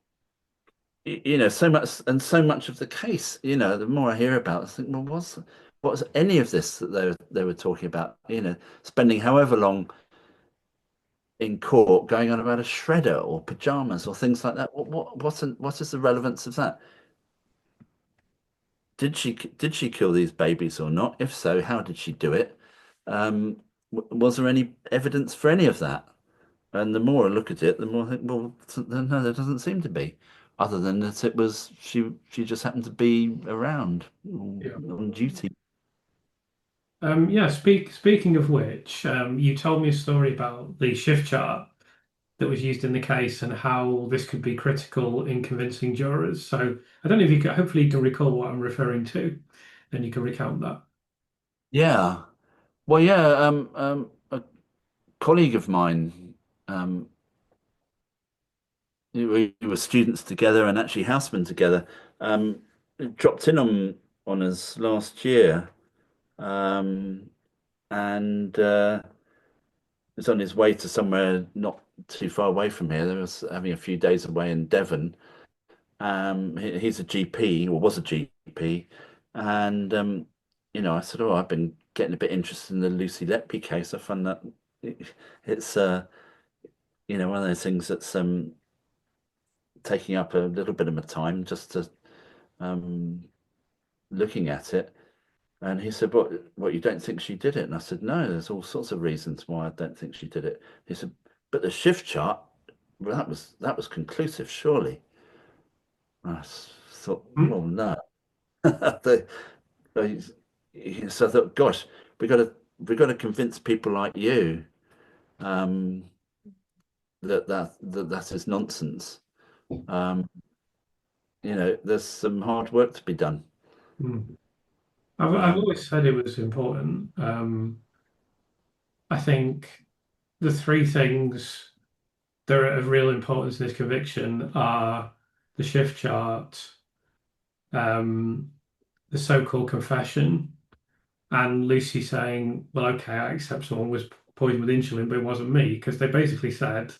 so much, and so much of the case, the more I hear about it, I think, well, what's any of this that they were talking about, spending however long in court going on about a shredder or pajamas or things like that. What is the relevance of that? Did she kill these babies or not? If so, how did she do it? Was there any evidence for any of that? And the more I look at it, the more I think, well, no, there doesn't seem to be, other than that it was she just happened to be around yeah. on duty. Yeah, speaking of which, you told me a story about the shift chart that was used in the case and how this could be critical in convincing jurors. So I don't know if you can, hopefully you can recall what I'm referring to, and you can recount that. Yeah. Well, yeah. A colleague of mine, um, we were students together and actually housemen together. Um, dropped in on us last year, um, and was on his way to somewhere not too far away from here. They was having a few days away in Devon. He's a GP or was a GP, and I said, "Oh, I've been getting a bit interested in the Lucy Letby case. I find that it's one of those things that's taking up a little bit of my time just to um, looking at it." And he said, "What, you don't think she did it?" And I said, "No, there's all sorts of reasons why I don't think she did it." He said, "But the shift chart, well, that was conclusive, surely." Thought, Hmm? well, no. The, so I thought, gosh, we got to convince people like you um, that is nonsense. Um, there's some hard work to be done. Hmm. I've Um, always said it was important. I think the three things that are of real importance in this conviction are the shift chart, um, the so-called confession, and Lucy saying, "Well, okay, I accept someone was poisoned with insulin, but it wasn't me," because they basically said,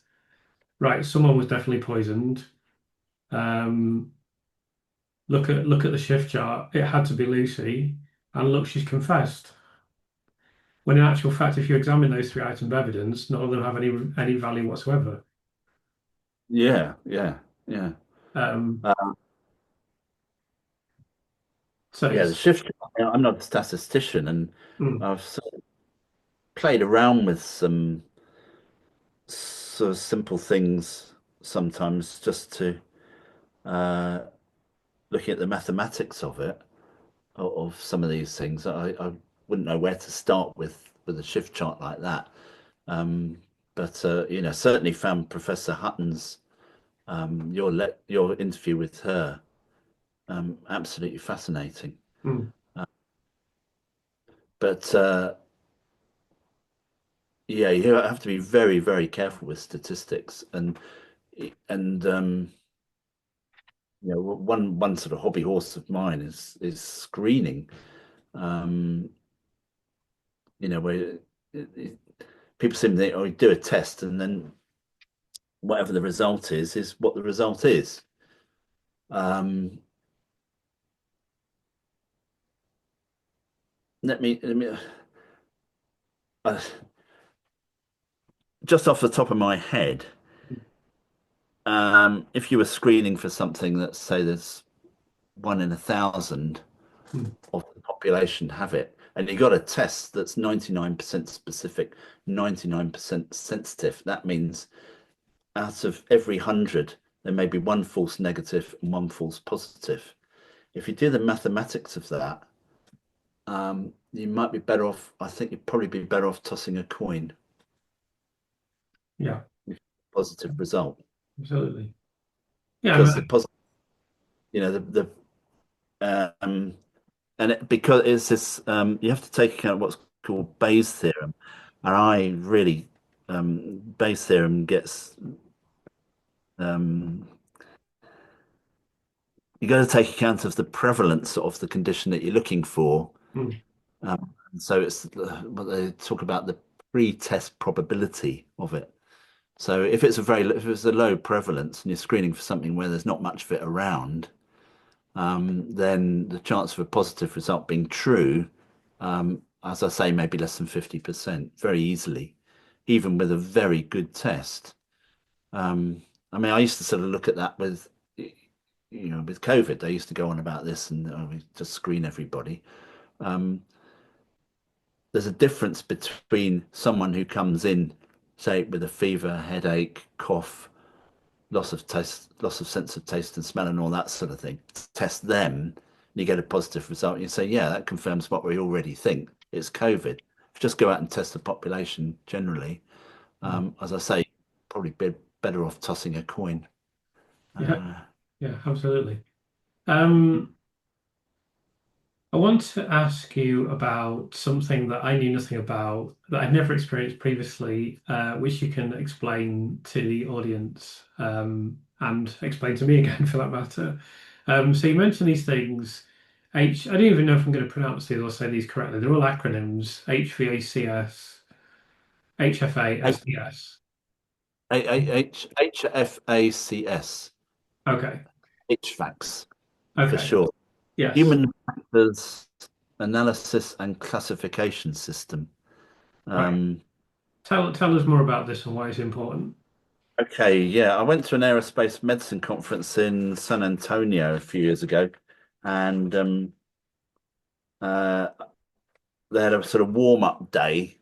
"Right, someone was definitely poisoned. Um, look at the shift chart. It had to be Lucy, and look, she's confessed." when in actual fact, if you examine those three items of evidence, none of them have any value whatsoever. Yeah, yeah, yeah. Um, Uh, so yeah, the it's shift. I'm not a statistician, and mm, I've sort of played around with some sort of simple things sometimes just to uh, looking at the mathematics of it, of some of these things. I wouldn't know where to start with a shift chart like that. Um, but certainly found Professor Hutton's your interview with her absolutely fascinating. mm, But yeah, you have to be very, very careful with statistics, and one sort of hobby horse of mine is screening. Um, where people seem to think, oh, you do a test and then whatever the result is what the result is. Um, let me uh, just off the top of my head, if you were screening for something that say there's 1 in 1,000 mm, of the population have it, and you got a test that's 99% specific, 99% sensitive, that means out of every 100, there may be one false negative and one false positive. If you do the mathematics of that, you might be better off. I think you'd probably be better off tossing a coin yeah, with a positive result absolutely. Yeah, because the positive, the because it's this, you have to take account what's called Bayes' theorem, and I really Bayes' theorem gets um, you got to take account of the prevalence of the condition that you're looking for. mm, So it's what they talk about the pre-test probability of it. So if it's a low prevalence and you're screening for something where there's not much of it around, then the chance of a positive result being true, as I say, maybe less than 50%, very easily, even with a very good test. Um, I mean, I used to sort of look at that with COVID. They used to go on about this and we just screen everybody. Um, there's a difference between someone who comes in, say, with a fever, headache, cough, loss of taste, loss of sense of taste and smell, and all that sort of thing. Test them, and you get a positive result. You say, yeah, that confirms what we already think. It's COVID. Just go out and test the population generally. mm. As I say, probably better off tossing a coin. Yeah, Uh, yeah, absolutely. Um, I want to ask you about something that I knew nothing about, that I've never experienced previously, which you can explain to the audience, and explain to me again for that matter. So you mentioned these things. I don't even know if I'm going to pronounce these or say these correctly. They're all acronyms: HVACS, H HFASDS. HFACS, Okay. HFACS for Okay. short. Yes. Human Factors Analysis and Classification System. Right. Um, Tell us more about this and why it's important. Okay, yeah, I went to an aerospace medicine conference in San Antonio a few years ago, and uh, they had a sort of warm-up day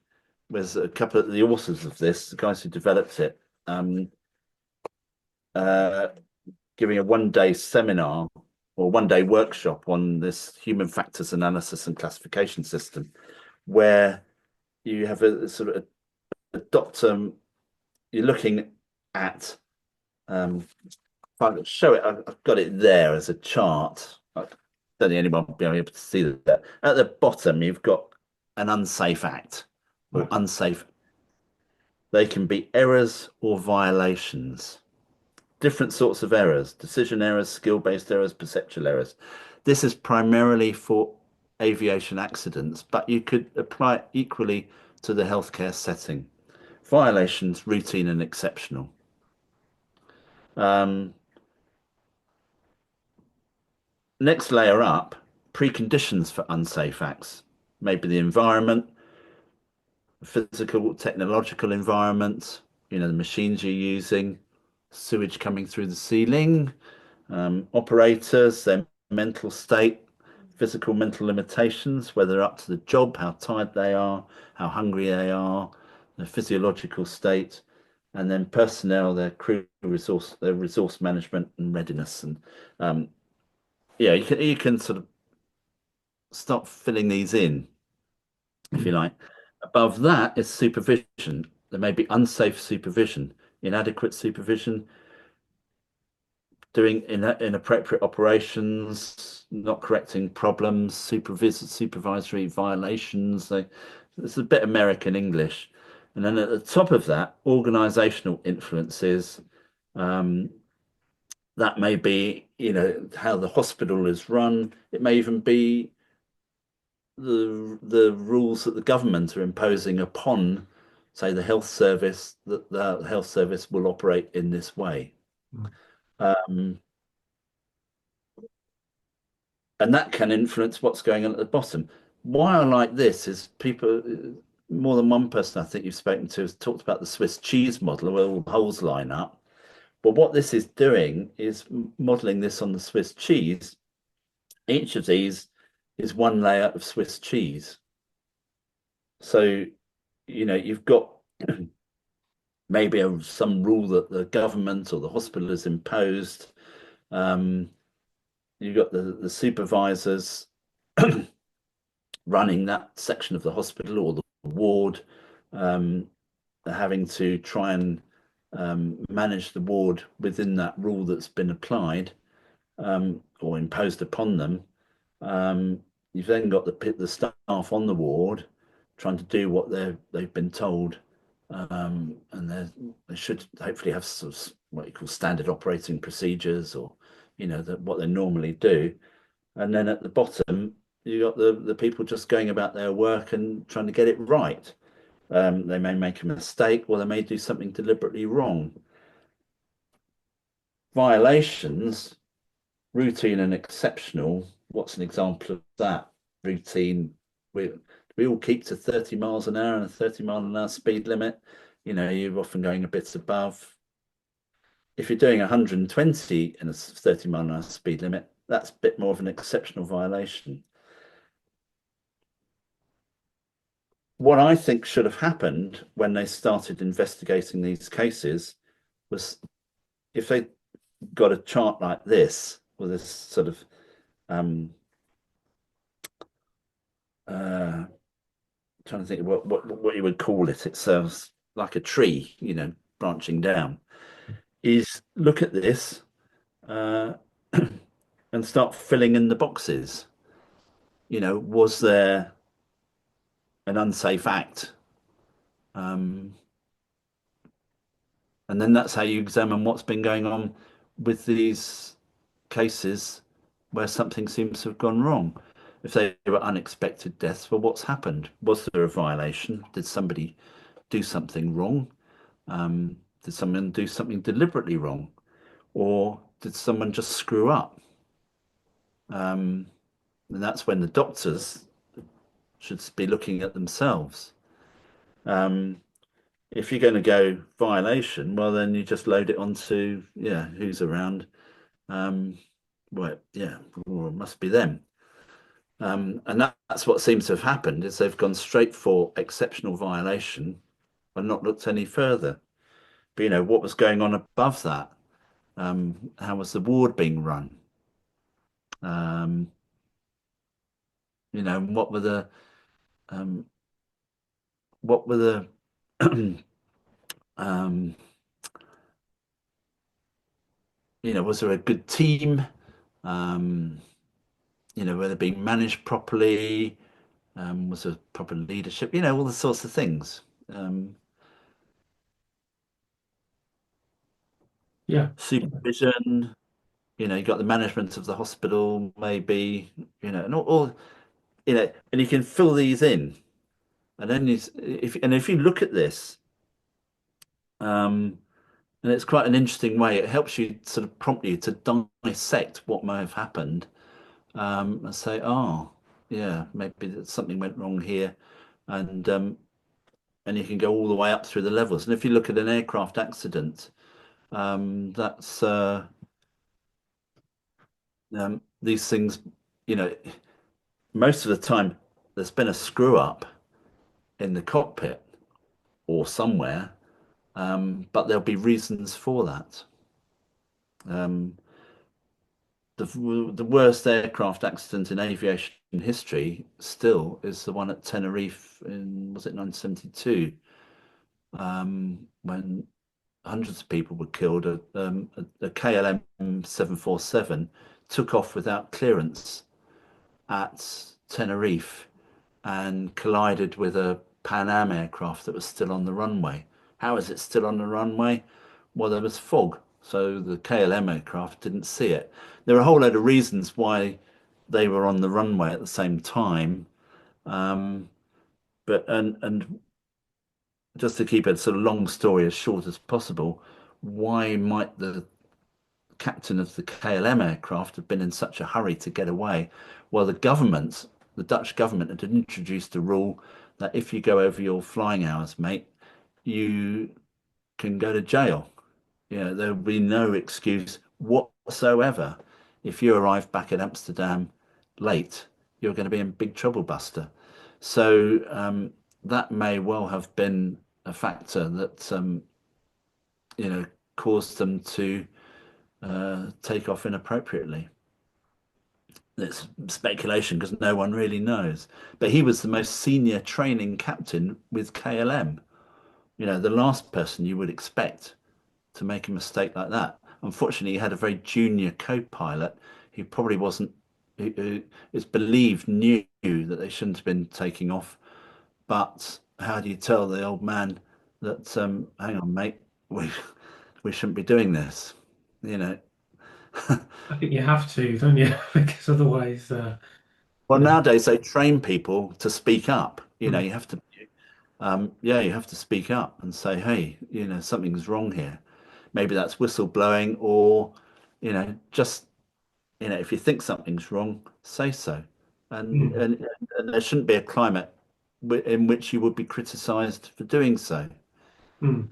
with a couple of the authors of this, the guys who developed it, um, uh, giving a one-day seminar or one-day workshop on this human factors analysis and classification system, where you have a sort of a doctor, you're looking at um, if I could show it, I've got it there as a chart. I don't think anyone will be able to see that. At the bottom, you've got an unsafe act or Okay. unsafe. They can be errors or violations. Different sorts of errors, decision errors, skill-based errors, perceptual errors. This is primarily for aviation accidents, but you could apply it equally to the healthcare setting. Violations, routine and exceptional. Um, Next layer up, preconditions for unsafe acts. Maybe the environment, physical, technological environment, the machines you're using, sewage coming through the ceiling, operators, their mental state, physical mental limitations, whether they're up to the job, how tired they are, how hungry they are, their physiological state, and then personnel, their crew resource, their resource management and readiness. And yeah, you can sort of start filling these in, if you Mm. like. Above that is supervision. There may be unsafe supervision, inadequate supervision, doing inappropriate operations, not correcting problems, supervisory violations. It's a bit American English. And then at the top of that, organizational influences. Um, that may be, how the hospital is run. It may even be the rules that the government are imposing upon, say, the health service, that the health service will operate in this way. Um, and that can influence what's going on at the bottom. Why I like this is people, more than one person I think you've spoken to has talked about the Swiss cheese model where all the holes line up. But what this is doing is modeling this on the Swiss cheese. Each of these is one layer of Swiss cheese. So, you've got maybe some rule that the government or the hospital has imposed. Um, you've got the supervisors running that section of the hospital or the ward, um, having to try and manage the ward within that rule that's been applied or imposed upon them. Um, you've then got the staff on the ward trying to do what they've been told, and they should hopefully have sort of what you call standard operating procedures, or what they normally do. And then at the bottom, you got the people just going about their work and trying to get it right. They may make a mistake, or they may do something deliberately wrong. Violations, routine and exceptional. What's an example of that? Routine. We all keep to 30 miles an hour and a 30-mile-an-hour speed limit. You're often going a bit above. If you're doing 120 in a 30-mile-an-hour speed limit, that's a bit more of an exceptional violation. What I think should have happened when they started investigating these cases was, if they got a chart like this, with this sort of uh, trying to think of what you would call it. It serves like a tree, branching down. Is look at this uh, and start filling in the boxes. Was there an unsafe act? Um, and then that's how you examine what's been going on with these cases where something seems to have gone wrong. If they were unexpected deaths, well, what's happened? Was there a violation? Did somebody do something wrong? Did someone do something deliberately wrong? Or did someone just screw up? And that's when the doctors should be looking at themselves. Um, if you're going to go violation, well, then you just load it onto, yeah, who's around. Um, well, yeah, well, it must be them. And that's what seems to have happened, is they've gone straight for exceptional violation and not looked any further. But what was going on above that? How was the ward being run? Um, what were the um, what were the um, was there a good team? Um, were they being managed properly? Was there proper leadership? All the sorts of things. Um, Yeah. Supervision. You got the management of the hospital, maybe. And all and you can fill these in, and then if you look at this, um, and it's quite an interesting way. It helps you sort of prompt you to dissect what may have happened, and say, oh, yeah, maybe something went wrong here, and and you can go all the way up through the levels. And if you look at an aircraft accident, that's these things, you know, most of the time there's been a screw up in the cockpit or somewhere, but there'll be reasons for that. Um, the worst aircraft accident in aviation history still is the one at Tenerife in, was it 1972, when hundreds of people were killed. A KLM 747 took off without clearance at Tenerife and collided with a Pan Am aircraft that was still on the runway. How is it still on the runway? Well, there was fog, so the KLM aircraft didn't see it. There are a whole load of reasons why they were on the runway at the same time. Um, but just to keep a sort of long story as short as possible, why might the captain of the KLM aircraft have been in such a hurry to get away? Well, the Dutch government, had introduced a rule that if you go over your flying hours, mate, you can go to jail. You know, there'll be no excuse whatsoever. If you arrive back at Amsterdam late, you're going to be in big trouble, Buster. So that may well have been a factor that caused them to take off inappropriately. It's speculation because no one really knows. But he was the most senior training captain with KLM. You know, the last person you would expect to make a mistake like that. Unfortunately, he had a very junior co-pilot who probably wasn't, who is believed knew that they shouldn't have been taking off. But how do you tell the old man that, hang on, mate, we shouldn't be doing this? You know. I think you have to, don't you? Because otherwise, Well, you know. nowadays they train people to speak up. You know, Mm, you have to, yeah, you have to speak up and say, hey, something's wrong here. Maybe that's whistleblowing, or, just, if you think something's wrong, say so. And, mm, and, and there shouldn't be a climate in which you would be criticized for doing so. mm.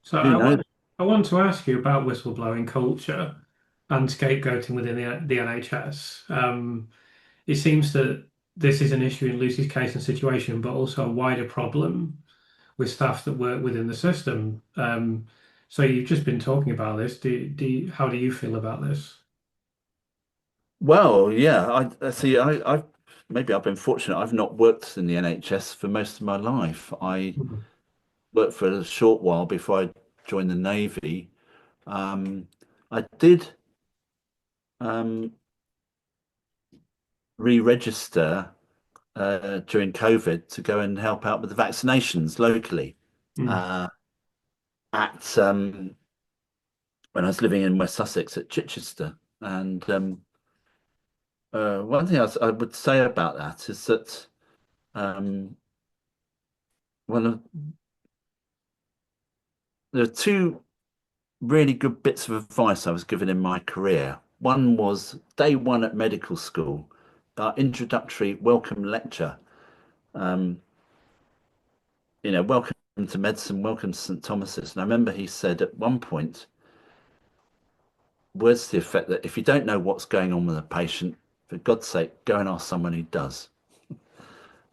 So Who knows? I want to ask you about whistleblowing culture and scapegoating within the NHS. It seems that this is an issue in Lucy's case and situation, but also a wider problem with staff that work within the system. So you've just been talking about this. How do you feel about this? Well, yeah, I see. I've maybe I've been fortunate. I've not worked in the NHS for most of my life. I Mm, worked for a short while before I joined the Navy. Um, I did um, re-register during COVID to go and help out with the vaccinations locally mm, uh, at when I was living in West Sussex at Chichester. And one thing I would say about that is that um, one of there are two really good bits of advice I was given in my career. One was day one at medical school, our introductory welcome lecture. Um, welcome to medicine, welcome to St. Thomas's. And I remember he said at one point, words to the effect that if you don't know what's going on with a patient, for God's sake, go and ask someone who does.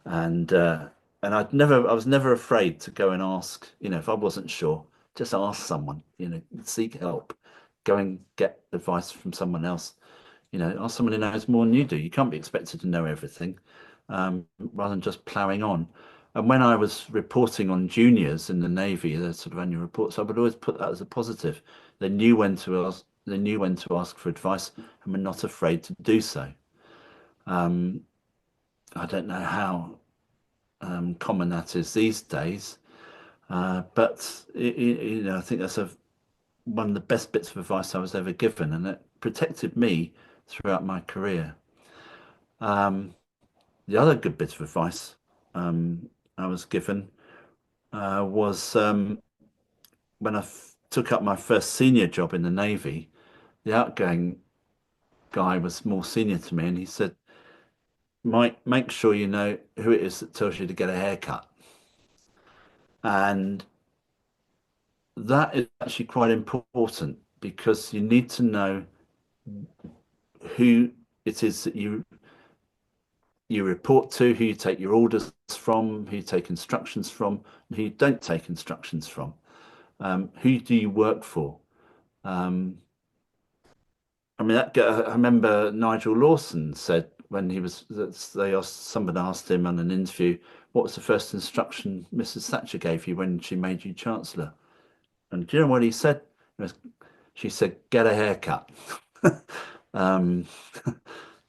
And I was never afraid to go and ask, if I wasn't sure, just ask someone, seek help, go and get advice from someone else. Ask someone who knows more than you do. You can't be expected to know everything, rather than just ploughing on. And when I was reporting on juniors in the Navy, the sort of annual reports, I would always put that as a positive. They knew when to ask, they knew when to ask for advice and were not afraid to do so. Um, I don't know how common that is these days, but I think that's one of the best bits of advice I was ever given, and it protected me throughout my career. Um, the other good bit of advice I was given was when took up my first senior job in the Navy. The outgoing guy was more senior to me, and he said, "Mike, make sure you know who it is that tells you to get a haircut." And that is actually quite important because you need to know who it is that you report to, who you take your orders from, who you take instructions from, and who you don't take instructions from. Who do you work for? Um, I mean, I remember Nigel Lawson said when he was, someone asked him on an interview, what was the first instruction Mrs. Thatcher gave you when she made you Chancellor? And do you know what he said? She said, get a haircut. Um,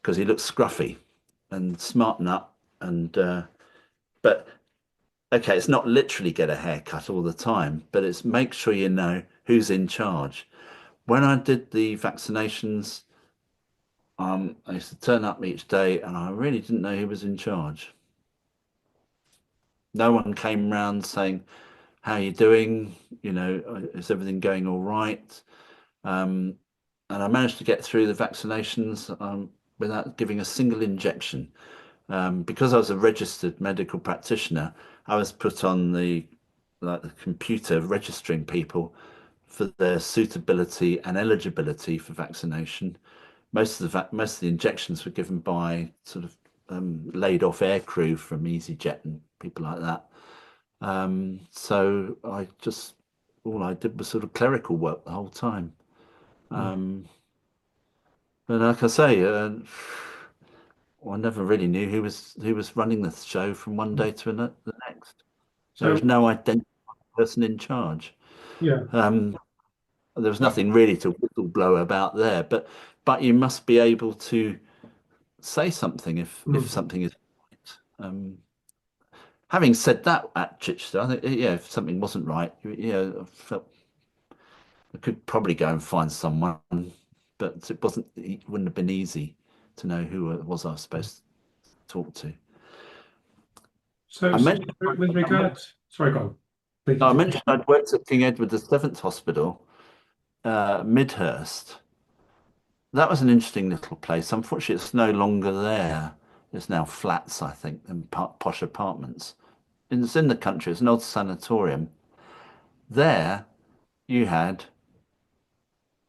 because he looked scruffy and smarten up. But okay, it's not literally get a haircut all the time, but it's make sure you know who's in charge. When I did the vaccinations, I used to turn up each day and I really didn't know who was in charge. No one came round saying, how are you doing? Is everything going all right? Um, and I managed to get through the vaccinations without giving a single injection. Because I was a registered medical practitioner, I was put on the computer registering people for their suitability and eligibility for vaccination. Most of the injections were given by sort of laid off aircrew from EasyJet and people like that. So all I did was sort of clerical work the whole time. Mm. Um, and like I say, I never really knew who was running the show from one day to the next. There was So no identified person in charge. yeah. Um, there was So, nothing really to whistleblow about there, but you must be able to say something if mm. something is right. Having said that, at Chichester, I think yeah, if something wasn't right, yeah, I felt I could probably go and find someone, but it wouldn't have been easy to know who it was I was supposed to talk to. So, I so mentioned with regards, sorry, go on. Please I continue. mentioned I'd worked at King Edward VII Hospital, Midhurst. That was an interesting little place. Unfortunately, it's no longer there. It's now flats, I think, and posh apartments. It's in the country. It's an old sanatorium. There, you had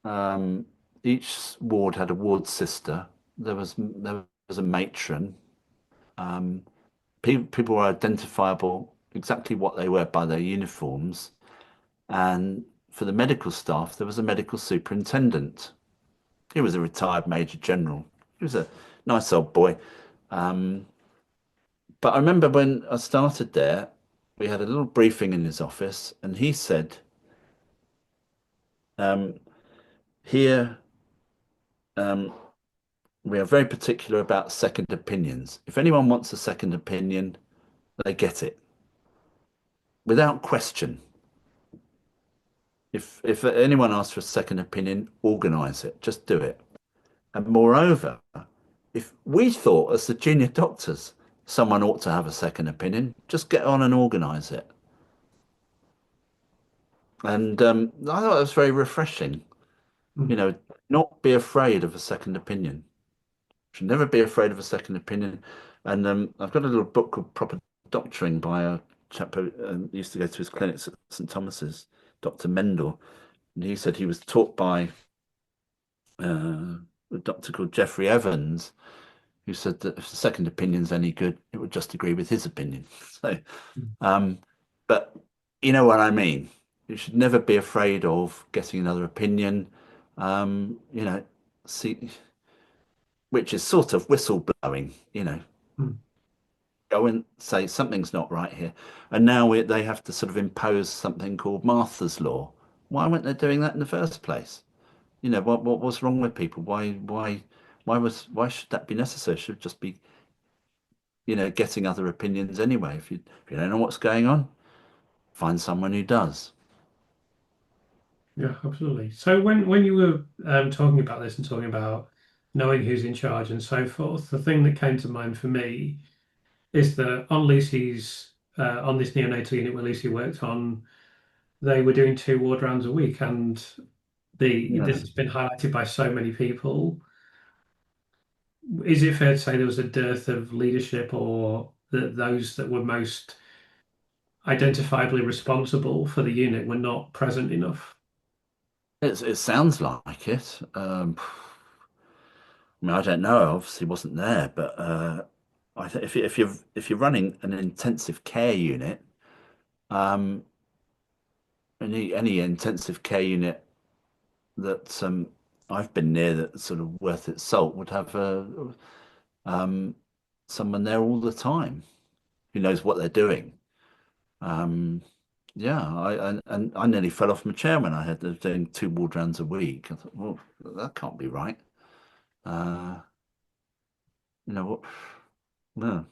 um, each ward had a ward sister. There was a matron. People were identifiable exactly what they were by their uniforms. And for the medical staff, there was a medical superintendent. He was a retired Major General. He was a nice old boy. Um, but I remember when I started there, we had a little briefing in his office, and he said, um, "Here, um, we are very particular about second opinions. If anyone wants a second opinion, they get it without question. If anyone asks for a second opinion, organise it. Just do it. And moreover, if we thought as the junior doctors someone ought to have a second opinion, just get on and organise it." And I thought that was very refreshing. You Mm. know, not be afraid of a second opinion. Should never be afraid of a second opinion. And I've got a little book called Proper Doctoring by a chap who used to go to his clinics at St Thomas's, Dr. Mendel. And he said he was taught by a doctor called Geoffrey Evans, who said that if the second opinion's any good, it would just agree with his opinion. So, Mm. um, but you know what I mean. You should never be afraid of getting another opinion. You know, see, which is sort of whistleblowing. Mm. Go and say something's not right here, and now they have to sort of impose something called Martha's Law. Why weren't they doing that in the first place? What was wrong with people? Why should that be necessary? It should just be getting other opinions anyway. If you don't know what's going on, find someone who does. Yeah, absolutely. So when you were talking about this and talking about knowing who's in charge and so forth, the thing that came to mind for me is that on this neonatal unit where Lucy worked on, they were doing two ward rounds a week, and this Yeah. has been highlighted by so many people. Is it fair to say there was a dearth of leadership, or that those that were most identifiably responsible for the unit were not present enough. It sounds like it. I mean, I don't know. I obviously wasn't there, but I th if you're running an intensive care unit, um, any intensive care unit that I've been near that's sort of worth its salt would have um, someone there all the time who knows what they're doing. Um, yeah, and I nearly fell off my chair when I had to doing 2 ward rounds a week. I thought, well, that can't be right. Uh, you know what? No.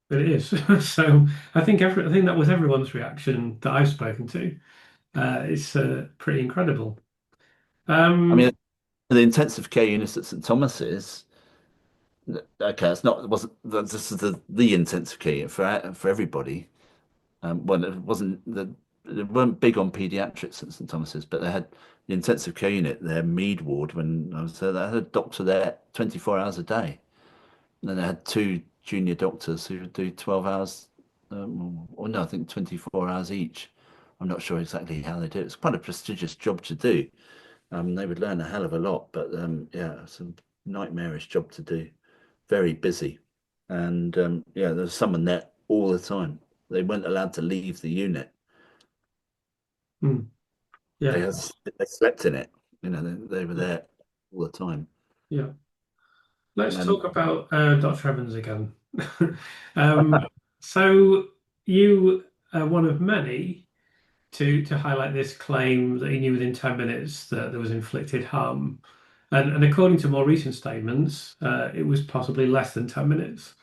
But it is. So I think that was everyone's reaction that I've spoken to. It's pretty incredible. I mean, Um, the intensive care units at St Thomas's. Okay, it's not. It wasn't. This is the intensive care unit for everybody. Well, it wasn't. They weren't big on paediatrics at St Thomas's, but they had the intensive care unit there, Mead Ward. When I was there, they had a doctor there 24 hours a day. And then they had two junior doctors who would do 12 hours, or no, I think 24 hours each. I'm not sure exactly how they do it. It's quite a prestigious job to do. They would learn a hell of a lot, but yeah, it's a nightmarish job to do. Very busy. And yeah, there was someone there all the time. They weren't allowed to leave the unit. hmm, They yeah, had, they slept in it. They were yeah, there all the time. yeah. Let's And talk about Dr. Evans again. Um, so you are one of many to highlight this claim that he knew within 10 minutes that there was inflicted harm. And according to more recent statements, it was possibly less than 10 minutes.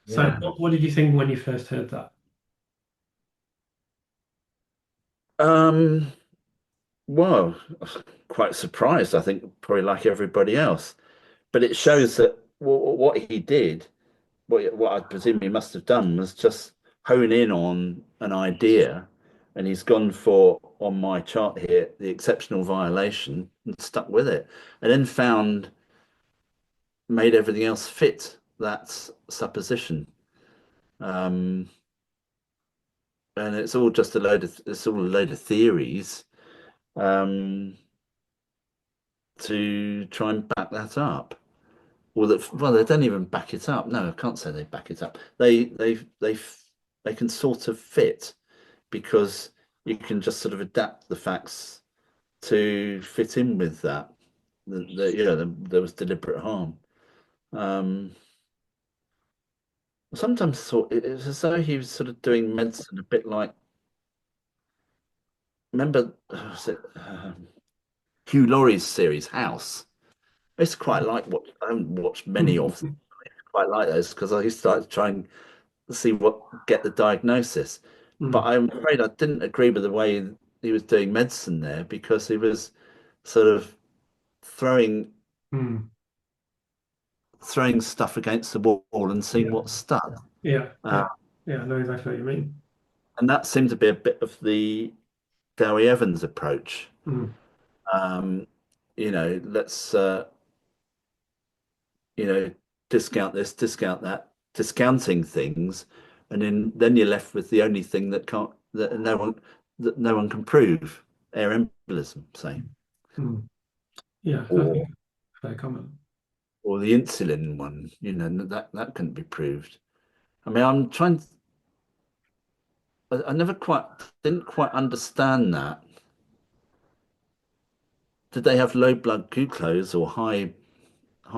So yeah. what did you think when you first heard that? Um, well, quite surprised, I think, probably like everybody else. But it shows that what he did, what I presume he must have done, was just hone in on an idea, and he's gone for, on my chart here, the exceptional violation, and stuck with it, and then made everything else fit that supposition. Um, and it's all a load of theories um, to try and back that up. Well, they don't even back it up. No, I can't say they back it up. They can sort of fit because you can just sort of adapt the facts to fit in with that. There was deliberate harm. Um, Sometimes thought it was as though he was sort of doing medicine a bit like, remember, was it Hugh Laurie's series House? It's quite like what I haven't watched many of them. Quite like those because I used to like to try and see get the diagnosis. But Mm, I'm afraid I didn't agree with the way he was doing medicine there because he was sort of throwing mm, throwing stuff against the wall and seeing yeah, what stuck. yeah, Uh, yeah, yeah. I know exactly what you mean. and that seemed to be a bit of the Gary Evans approach. Mm, Um, let's you know, discount this, discount that, discounting things, and then you're left with the only thing that no one can prove, air embolism, say, mm. Yeah, I think or fair comment. the insulin one, that couldn't be proved. I mean, I'm trying. I never quite didn't quite understand that. Did they have low blood glucose or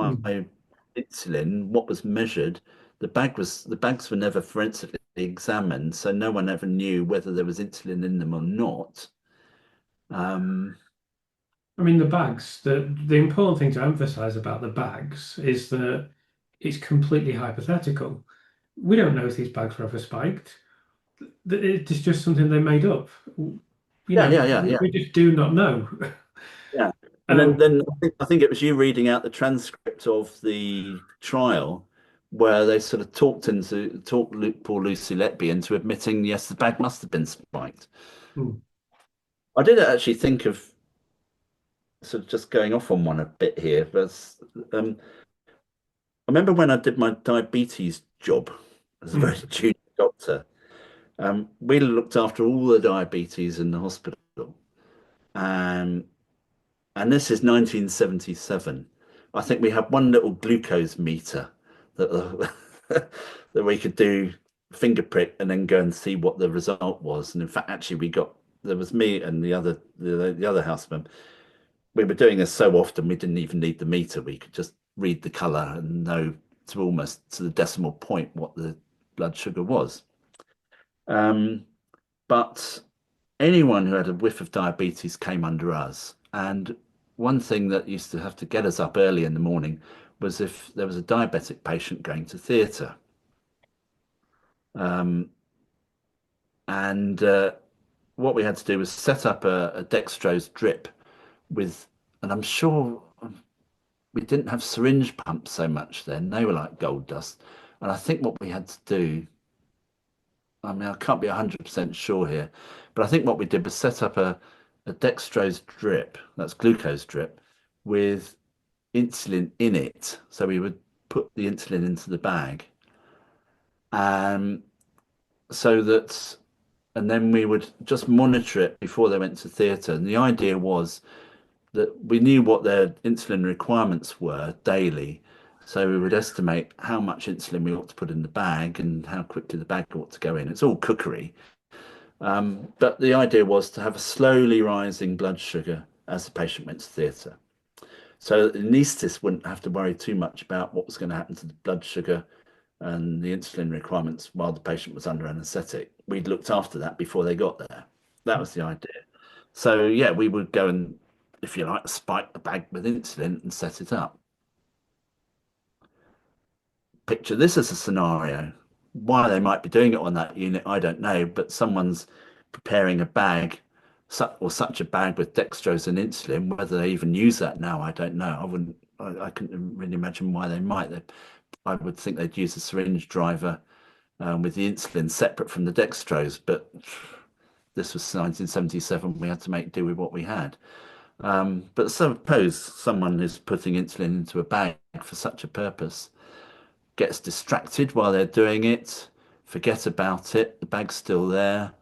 Mm, high insulin? What was measured? The bags were never forensically examined, so no one ever knew whether there was insulin in them or not. Um, I mean, the bags, the important thing to emphasize about the bags is that it's completely hypothetical. We don't know if these bags were ever spiked. It's just something they made up. You yeah, know, yeah, yeah, yeah, we just do not know. yeah. And Um, then I think it was you reading out the transcript of the trial where they sort of talked poor Lucy Letby into admitting, yes, the bag must have been spiked. mm, I did actually think of sort of just going off on one a bit here, but um, I remember when I did my diabetes job as a very mm, junior doctor. We looked after all the diabetes in the hospital. Um, and this is 1977. I think we had one little glucose meter that that we could do finger prick and then go and see what the result was. And in fact, actually, we got there was me and the other houseman. We were doing this so often we didn't even need the meter. We could just read the color and know to almost to the decimal point what the blood sugar was. Um, but anyone who had a whiff of diabetes came under us. And one thing that used to have to get us up early in the morning was if there was a diabetic patient going to theatre. Um, and what we had to do was set up a dextrose drip with, and I'm sure we didn't have syringe pumps so much then. They were like gold dust. And I think what we had to do, I mean, I can't be 100% sure here, but I think what we did was set up a dextrose drip, that's glucose drip, with insulin in it. So we would put the insulin into the bag, um, so that, and then we would just monitor it before they went to theatre. And the idea was that we knew what their insulin requirements were daily. So we would estimate how much insulin we ought to put in the bag and how quickly the bag ought to go in. It's all cookery. But the idea was to have a slowly rising blood sugar as the patient went to theatre. So the anaesthetist wouldn't have to worry too much about what was going to happen to the blood sugar and the insulin requirements while the patient was under anaesthetic. We'd looked after that before they got there. That was the idea. So yeah, we would go and, if you like, spike the bag with insulin and set it up. Picture this as a scenario. Why they might be doing it on that unit, I don't know, but someone's preparing a bag or such a bag with dextrose and insulin. Whether they even use that now, I don't know. I couldn't really imagine why they might. I would think they'd use a syringe driver with the insulin separate from the dextrose, but this was 1977. We had to make do with what we had. But suppose someone is putting insulin into a bag for such a purpose, gets distracted while they're doing it, forget about it, the bag's still there,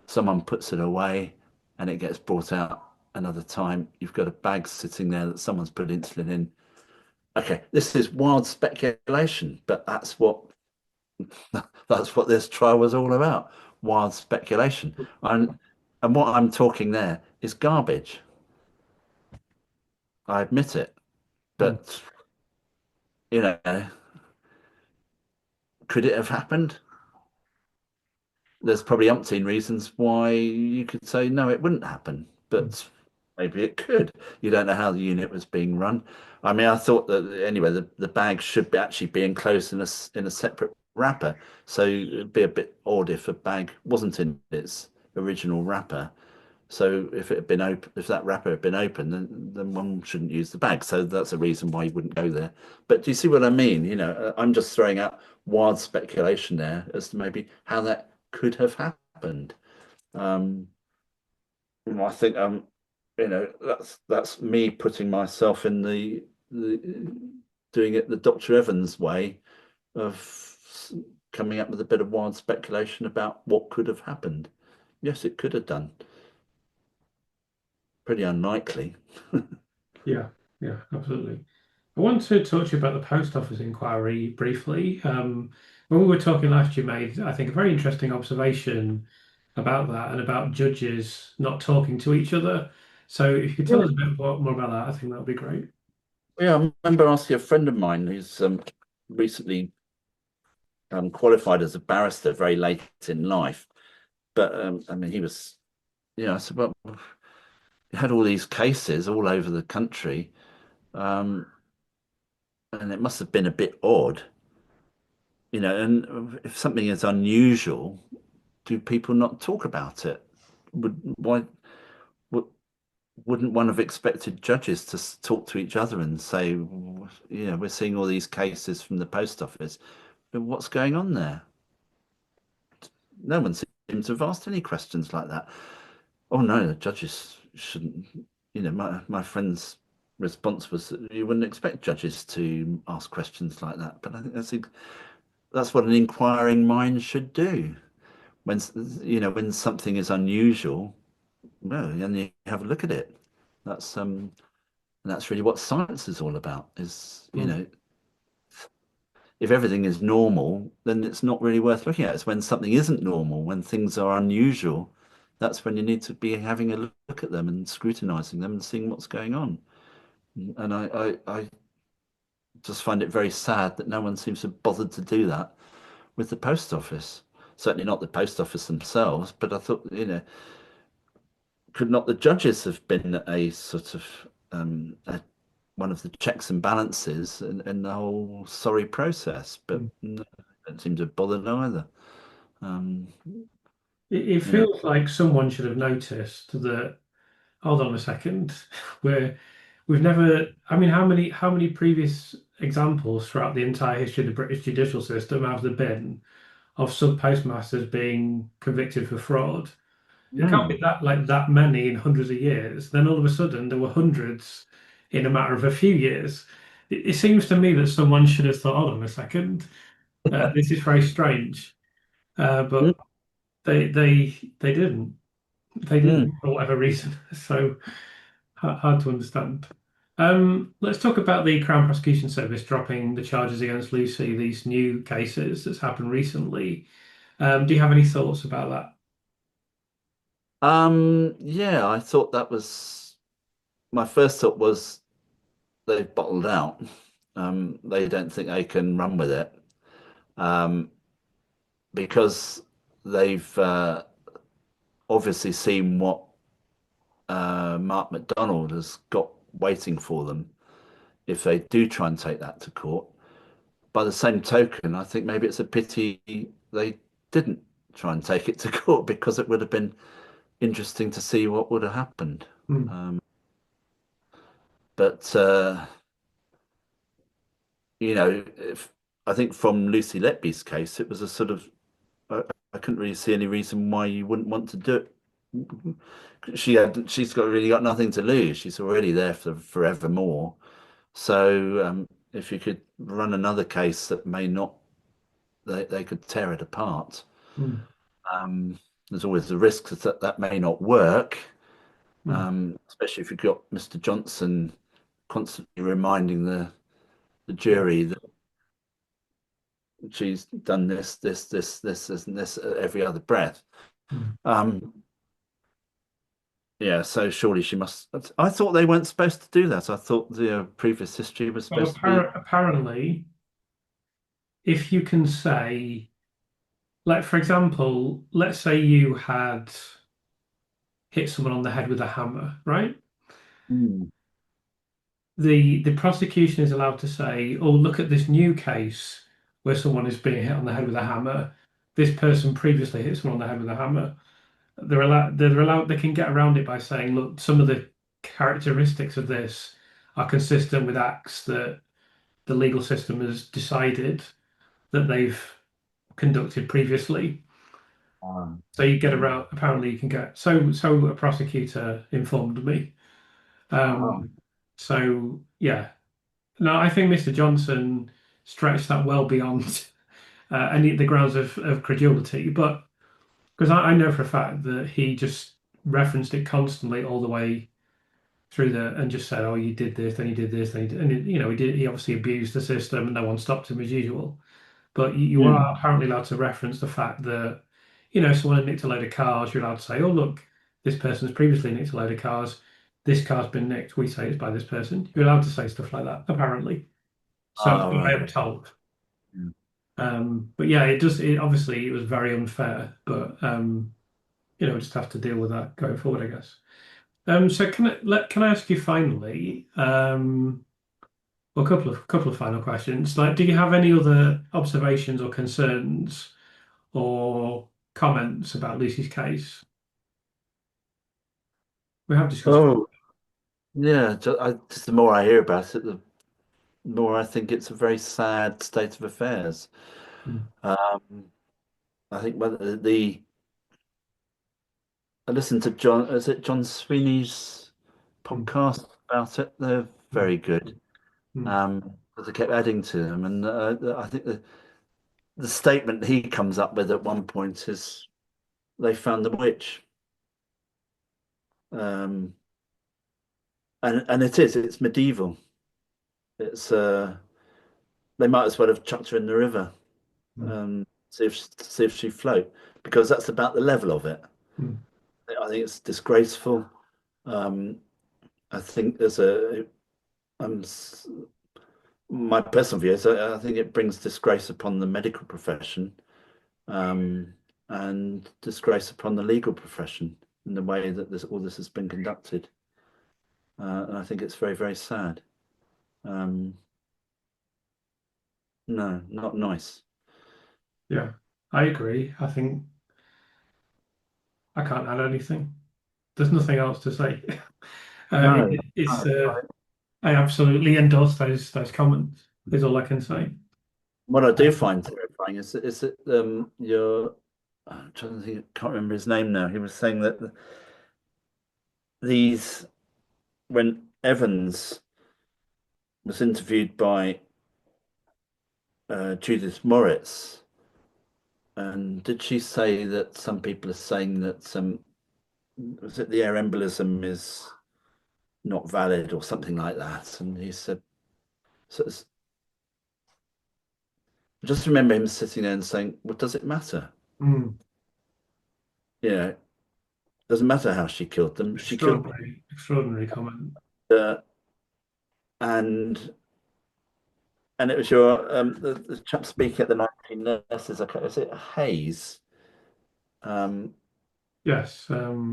someone puts it away, and it gets brought out another time. You've got a bag sitting there that someone's put insulin in. Okay, this is wild speculation, but that's what this trial was all about. Wild speculation. And what I'm talking there is garbage. I admit it. Mm. But, you know, could it have happened? There's probably umpteen reasons why you could say no, it wouldn't happen, Mm. but maybe it could. You don't know how the unit was being run. I mean, I thought that anyway, the bag should actually be enclosed in a separate wrapper, so it'd be a bit odd if a bag wasn't in its original wrapper. So if it had been open, if that wrapper had been open, then one shouldn't use the bag. So that's a reason why you wouldn't go there. But do you see what I mean? I'm just throwing out wild speculation there as to maybe how that could have happened. Um, I think that's me putting myself in the doing it the Dr. Evans way of coming up with a bit of wild speculation about what could have happened. Yes, it could have done. Pretty unlikely. Yeah, yeah, absolutely. I want to talk to you about the post office inquiry briefly. When we were talking last, you made, I think, a very interesting observation about that and about judges not talking to each other. So if you could tell us a bit more about that, I think that would be great. Yeah, I remember asking a friend of mine who's recently qualified as a barrister very late in life. But I mean, I said, well, you had all these cases all over the country, um, and it must have been a bit odd, and if something is unusual, do people not talk about it? Why would, wouldn't one have expected judges to talk to each other and say, we're seeing all these cases from the post office, but what's going on there? No one seems to have asked any questions like that. Oh no, the judges shouldn't. My friend's response was that you wouldn't expect judges to ask questions like that. But I think that's what an inquiring mind should do when something is unusual, well, then you have a look at it. That's and that's really what science is all about. Mm. If everything is normal, then it's not really worth looking at. It's when something isn't normal, when things are unusual, that's when you need to be having a look at them and scrutinizing them and seeing what's going on. And I just find it very sad that no one seems to have bothered to do that with the post office. Certainly not the post office themselves, but I thought, could not the judges have been a sort of one of the checks and balances in the whole sorry process? But Mm. no, they don't seem to have bothered either. Um, It you know, feels like someone should have noticed that. Hold on a second. We've never. I mean, how many previous examples throughout the entire history of the British judicial system have there been of sub postmasters being convicted for fraud? It can't be mm, that many in hundreds of years. Then all of a sudden there were hundreds in a matter of a few years. It seems to me that someone should have thought, hold on a second, this is very strange. mm, But they didn't. They mm. didn't for whatever reason. So hard to understand. Let's talk about the Crown Prosecution Service dropping the charges against Lucy, these new cases that's happened recently. Do you have any thoughts about that? Yeah, I thought that was my first thought was they've bottled out. They don't think they can run with it. Um, because they've obviously seen what Mark McDonald has got waiting for them if they do try and take that to court. By the same token, I think maybe it's a pity they didn't try and take it to court because it would have been interesting to see what would have happened. Hmm. Um, but if I think from Lucy Letby's case, it was a sort of I, I couldn't really see any reason why you wouldn't want to do it. She's got nothing to lose. She's already there for forevermore. So if you could run another case that may not, they could tear it apart. Hmm. Um, there's always the risk that that may not work, Hmm. especially if you've got Mr. Johnson constantly reminding the Yeah. jury that she's done this, and this at every other breath. Hmm. Um, yeah, so surely she must. I thought they weren't supposed to do that. I thought the previous history was Well, supposed to be. apparently, if you can say, like, for example, let's say you had hit someone on the head with a hammer, right? Mm, The prosecution is allowed to say, "Oh, look at this new case where someone is being hit on the head with a hammer. This person previously hit someone on the head with a hammer." They're allowed, they can get around it by saying, "Look, some of the characteristics of this are consistent with acts that the legal system has decided that they've conducted previously." So you get mm, around. Apparently, you can get. So a prosecutor informed me. ah, So yeah. No, I think Mr. Johnson stretched that well beyond any the grounds of credulity, but because I know for a fact that he just referenced it constantly all the way through and just said, "Oh, you did this, then you did this, then you did," and he did. He obviously abused the system, and no one stopped him as usual. But you are mm. apparently allowed to reference the fact that someone had nicked a load of cars. You're allowed to say, "Oh, look, this person's previously nicked a load of cars. This car's been nicked. We say it's by this person." You're allowed to say stuff like that, apparently. So that's Ah, what I right. am told. Yeah. But yeah, it does. Obviously it was very unfair, but just have to deal with that going forward, I guess. So can I ask you finally, well, a couple of final questions. Like, do you have any other observations or concerns or comments about Lucy's case? We have discussed. Oh, yeah. Just the more I hear about it, the more I think it's a very sad state of affairs. Mm, Um, I think whether I listened to is it John Sweeney's mm, podcast about it? They're mm, very good. mm, But they kept adding to them, and I think the statement he comes up with at one point is. they found the witch. Um, and it's medieval. It's they might as well have chucked her in the river. Mm. See if she float because that's about the level of it. Mm. I think it's disgraceful. Um, I think there's a um, my personal view is I think it brings disgrace upon the medical profession, um, and disgrace upon the legal profession in the way that all this has been conducted. And I think it's very, very sad. Um, no, not nice. Yeah, I agree. I think I can't add anything. There's nothing else to say. No, It's no. I absolutely endorse those comments. Is all I can say. What I do find terrifying is that you're I'm trying to think, I can't remember his name now. He was saying that these when Evans was interviewed by Judith Moritz, and did she say that some people are saying that some was it the air embolism is not valid or something like that? And he said, so I just remember him sitting there and saying, "Well, does it matter? Mm. You know, doesn't matter how she killed them. She killed them." Extraordinary, extraordinary comment. Uh, and and it was your the chap speaking at the 19 nurses. Okay, is it Hayes? Um, Yes,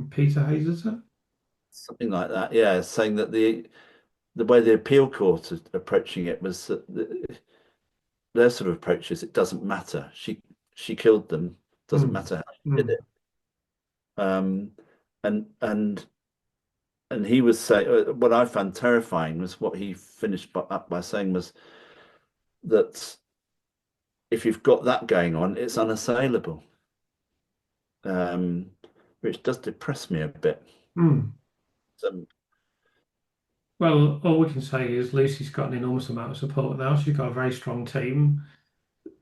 Peter Hayes, is it? Something like that. Yeah, saying that the way the appeal court is approaching it was that their sort of approach is it doesn't matter. She killed them. Doesn't Mm. matter how she did Mm. it. Um, and and and he was saying what I found terrifying was what he finished up by saying was that if you've got that going on, it's unassailable, um, which does depress me a bit. Mm. Um, Well, all we can say is Lucy's got an enormous amount of support now. She's got a very strong team.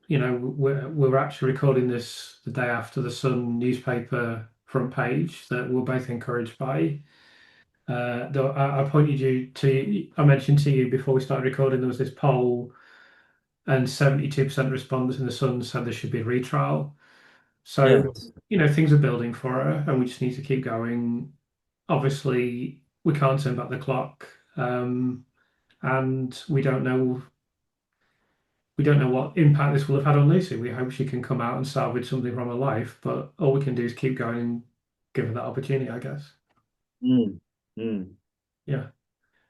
You know, we're actually recording this the day after the Sun newspaper front page that we're both encouraged by. Though I pointed you to, I mentioned to you before we started recording, there was this poll, and 72% respondents in the Sun said there should be a retrial. So, yes. you know, things are building for her, and we just need to keep going. Obviously, we can't turn back the clock, and we don't know what impact this will have had on Lucy. We hope she can come out and salvage something from her life, but all we can do is keep going and give her that opportunity, I guess. Mm, mm. Yeah.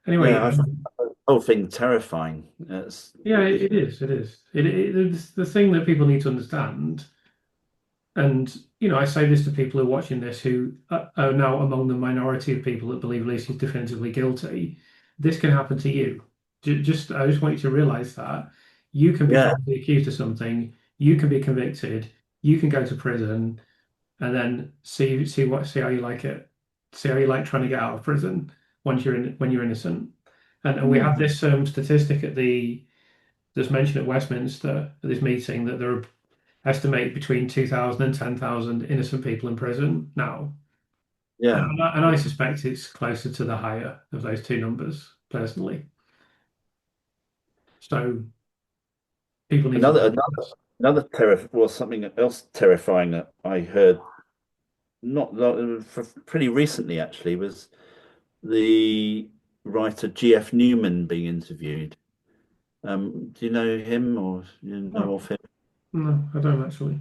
Anyway, Yeah, I find the whole thing terrifying. yeah, it is. It is. It's the thing that people need to understand. And, you know, I say this to people who are watching this who are now among the minority of people that believe Lucy's definitively guilty. This can happen to you. I just want you to realize that you can be yeah. falsely accused of something, you can be convicted, you can go to prison, and then see how you like it. See how you like trying to get out of prison when you're innocent. And we have Mm, this statistic at the there's mentioned at Westminster at this meeting that there are estimated between 2,000 and 10,000 innocent people in prison now. yeah. And I suspect it's closer to the higher of those two numbers, personally. So people need to Another know another this. another terror was something else terrifying that I heard not pretty recently actually was the writer G.F. Newman being interviewed. Do you know him or you know Oh, of him? no, I don't actually.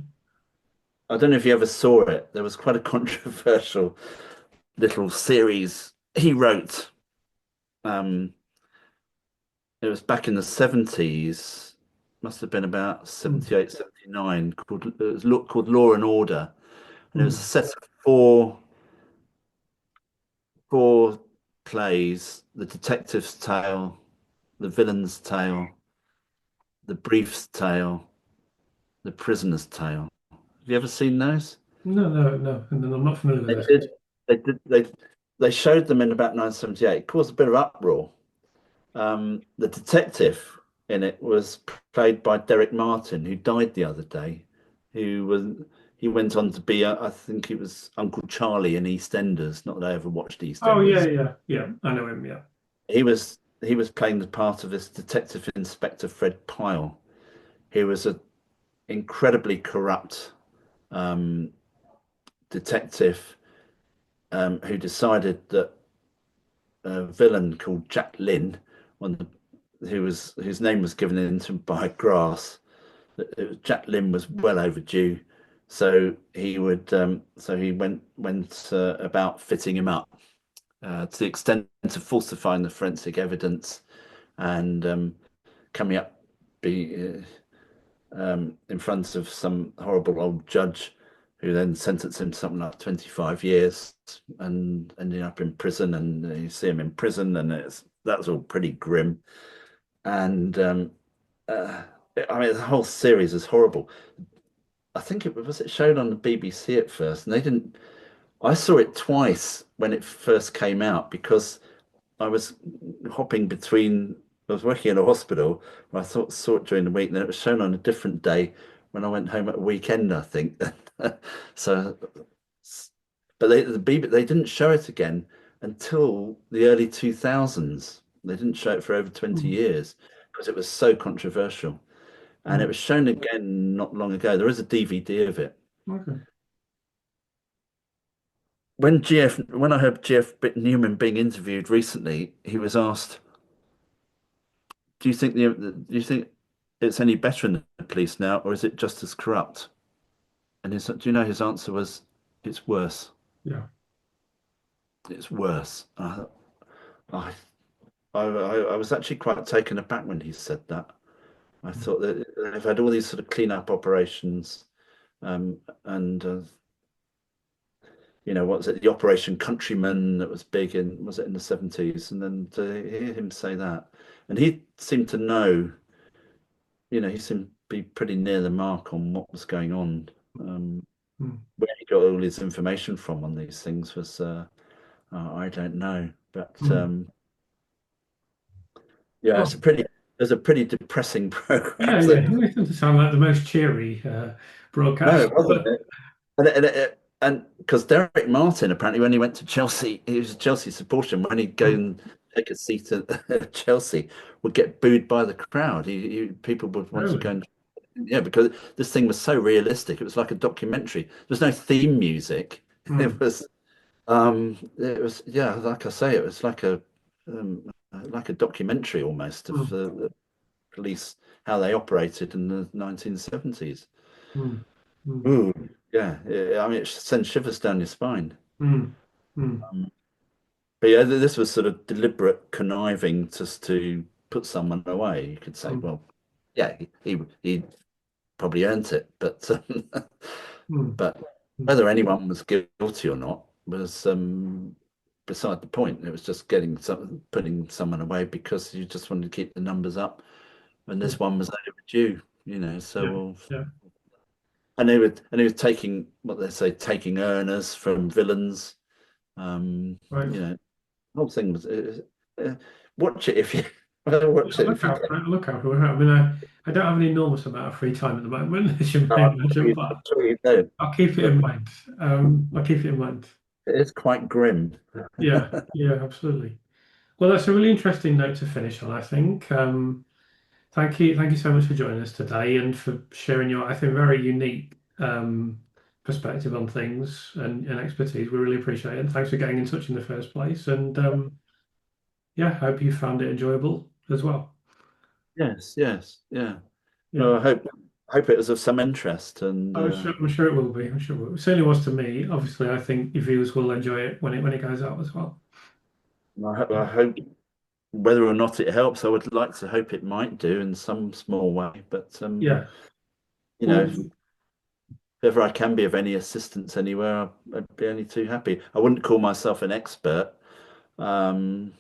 I don't know if you ever saw it. There was quite a controversial little series he wrote. Um, it was back in the 70s, must have been about Hmm. 78, 79, called Law and Order. And it was a Hmm. set of four plays: The Detective's Tale, The Villain's Tale, The Brief's Tale, The Prisoner's Tale. Have you ever seen those? No, no, no. And then I'm not familiar with They this. did. They did. They showed them in about 1978. It caused a bit of uproar. The detective in it was played by Derek Martin, who died the other day. Who was he went on to be, I think it was Uncle Charlie in EastEnders. Not that I ever watched Oh yeah, EastEnders. yeah, yeah. I know him. Yeah. He was playing the part of this Detective Inspector Fred Pyle. He was an incredibly corrupt um, detective who decided that a villain called Jack Lynn, one whose name was given in to him by grass, Jack Lynn was well overdue. So he went about fitting him up to the extent of falsifying the forensic evidence and coming up be in front of some horrible old judge who then sentenced him to something like 25 years and ending up in prison. And you see him in prison, and that's all pretty grim. And uh, I mean, the whole series is horrible. I think it shown on the BBC at first, and they didn't. I saw it twice when it first came out because I was hopping between. I was working in a hospital where I saw it during the week, and then it was shown on a different day when I went home at a weekend, I think. So, but they didn't show it again until the early 2000s. They didn't show it for over 20 Mm, years because it was so controversial. And it mm, was shown again not long ago. There is a DVD of it. okay. When I heard GF Newman being interviewed recently, he was asked, Do you think it's any better in the police now, or is it just as corrupt?" And do you know his answer was, "It's worse. Yeah. It's worse." I, I was actually quite taken aback when he said that. I Mm, thought that they've had all these sort of clean-up operations, and what was it, the Operation Countryman that was big was it in the 70s? And then to hear him say that, and he seemed to know, he seemed to be pretty near the mark on what was going on. Um, mm. where he got all his information from on these things was, I don't know, but Mm. yeah, Oh, it's a pretty depressing program. yeah, yeah. So, It doesn't sound like the most cheery no, broadcast, it wasn't. but And because Derek Martin, apparently, when he went to Chelsea, he was a Chelsea supporter. And when he'd go mm, and take a seat at Chelsea, would get booed by the crowd. People would want to go really. and, yeah, because this thing was so realistic. It was like a documentary. There was no theme music. Mm, Yeah, like I say, it was like a documentary almost of mm, the police, how they operated in the 1970s. mm, mm, Ooh, yeah, I mean, it sends shivers down your spine. mm, mm, Um, but yeah, this was sort of deliberate conniving just to put someone away. You could say, mm, well, yeah, he probably earned it, but mm, but mm. whether anyone was guilty or not was beside the point. It was just putting someone away because you just wanted to keep the numbers up, and Yeah, this one was overdue. So yeah, yeah. and he was taking what they say, taking earners from villains. Right. The whole thing was. Watch it if you watch I'll it look if you out can. for it. I'll look out for it. I mean, I don't have an enormous amount of free time at the moment, as you No, may I'm sure imagine, you, I'm but sure you don't. I'll keep it But in mind. I'll keep it in mind. it is quite grim. Yeah, yeah, absolutely. Well, that's a really interesting note to finish on, I think. Thank you so much for joining us today and for sharing your, I think, very unique perspective on things and expertise. We really appreciate it. And thanks for getting in touch in the first place. And yeah, hope you found it enjoyable as well. Yes, yes, yeah. Yeah, Well, I hope it was of some interest, and I'm sure it will be. I'm sure it will. It certainly was to me. Obviously, I think your viewers will enjoy it when it goes out as well. I hope whether or not it helps, I would like to hope it might do in some small way. But Yeah. if Well, ever I can be of any assistance anywhere, I'd be only too happy. I wouldn't call myself an expert, um,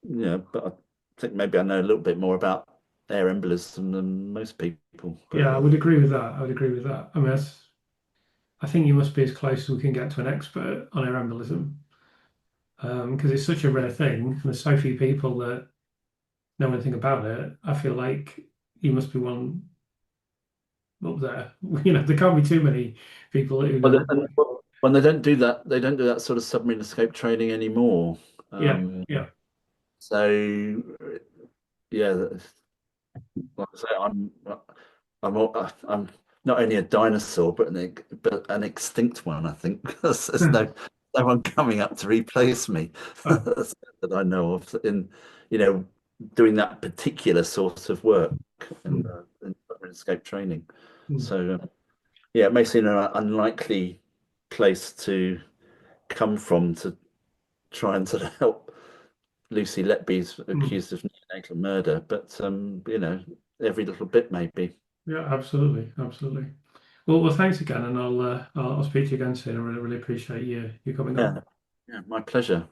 but I think maybe I know a little bit more about air embolism than most people. But yeah, I would agree with that. I would agree with that. I mean, I think you must be as close as we can get to an expert on air embolism. Because it's such a rare thing, and there's so few people that know anything about it. I feel like you must be one up there. There can't be too many people who Well, know. when they don't do that, they don't do that sort of submarine escape training anymore. Yeah, Um, yeah, so yeah, like I say, I'm not only a dinosaur, but an extinct one. I think there's no one coming up to replace me oh, that I know of you know, doing that particular sort of work mm, in submarine escape training. mm, So yeah, it may seem an unlikely place to come from to try and sort of help Lucy Letby's mm. accused of neonatal murder, but every little bit maybe. Yeah, absolutely, absolutely. Well, thanks again, and I'll speak to you again soon. I really, really appreciate you coming on. Yeah, yeah, my pleasure.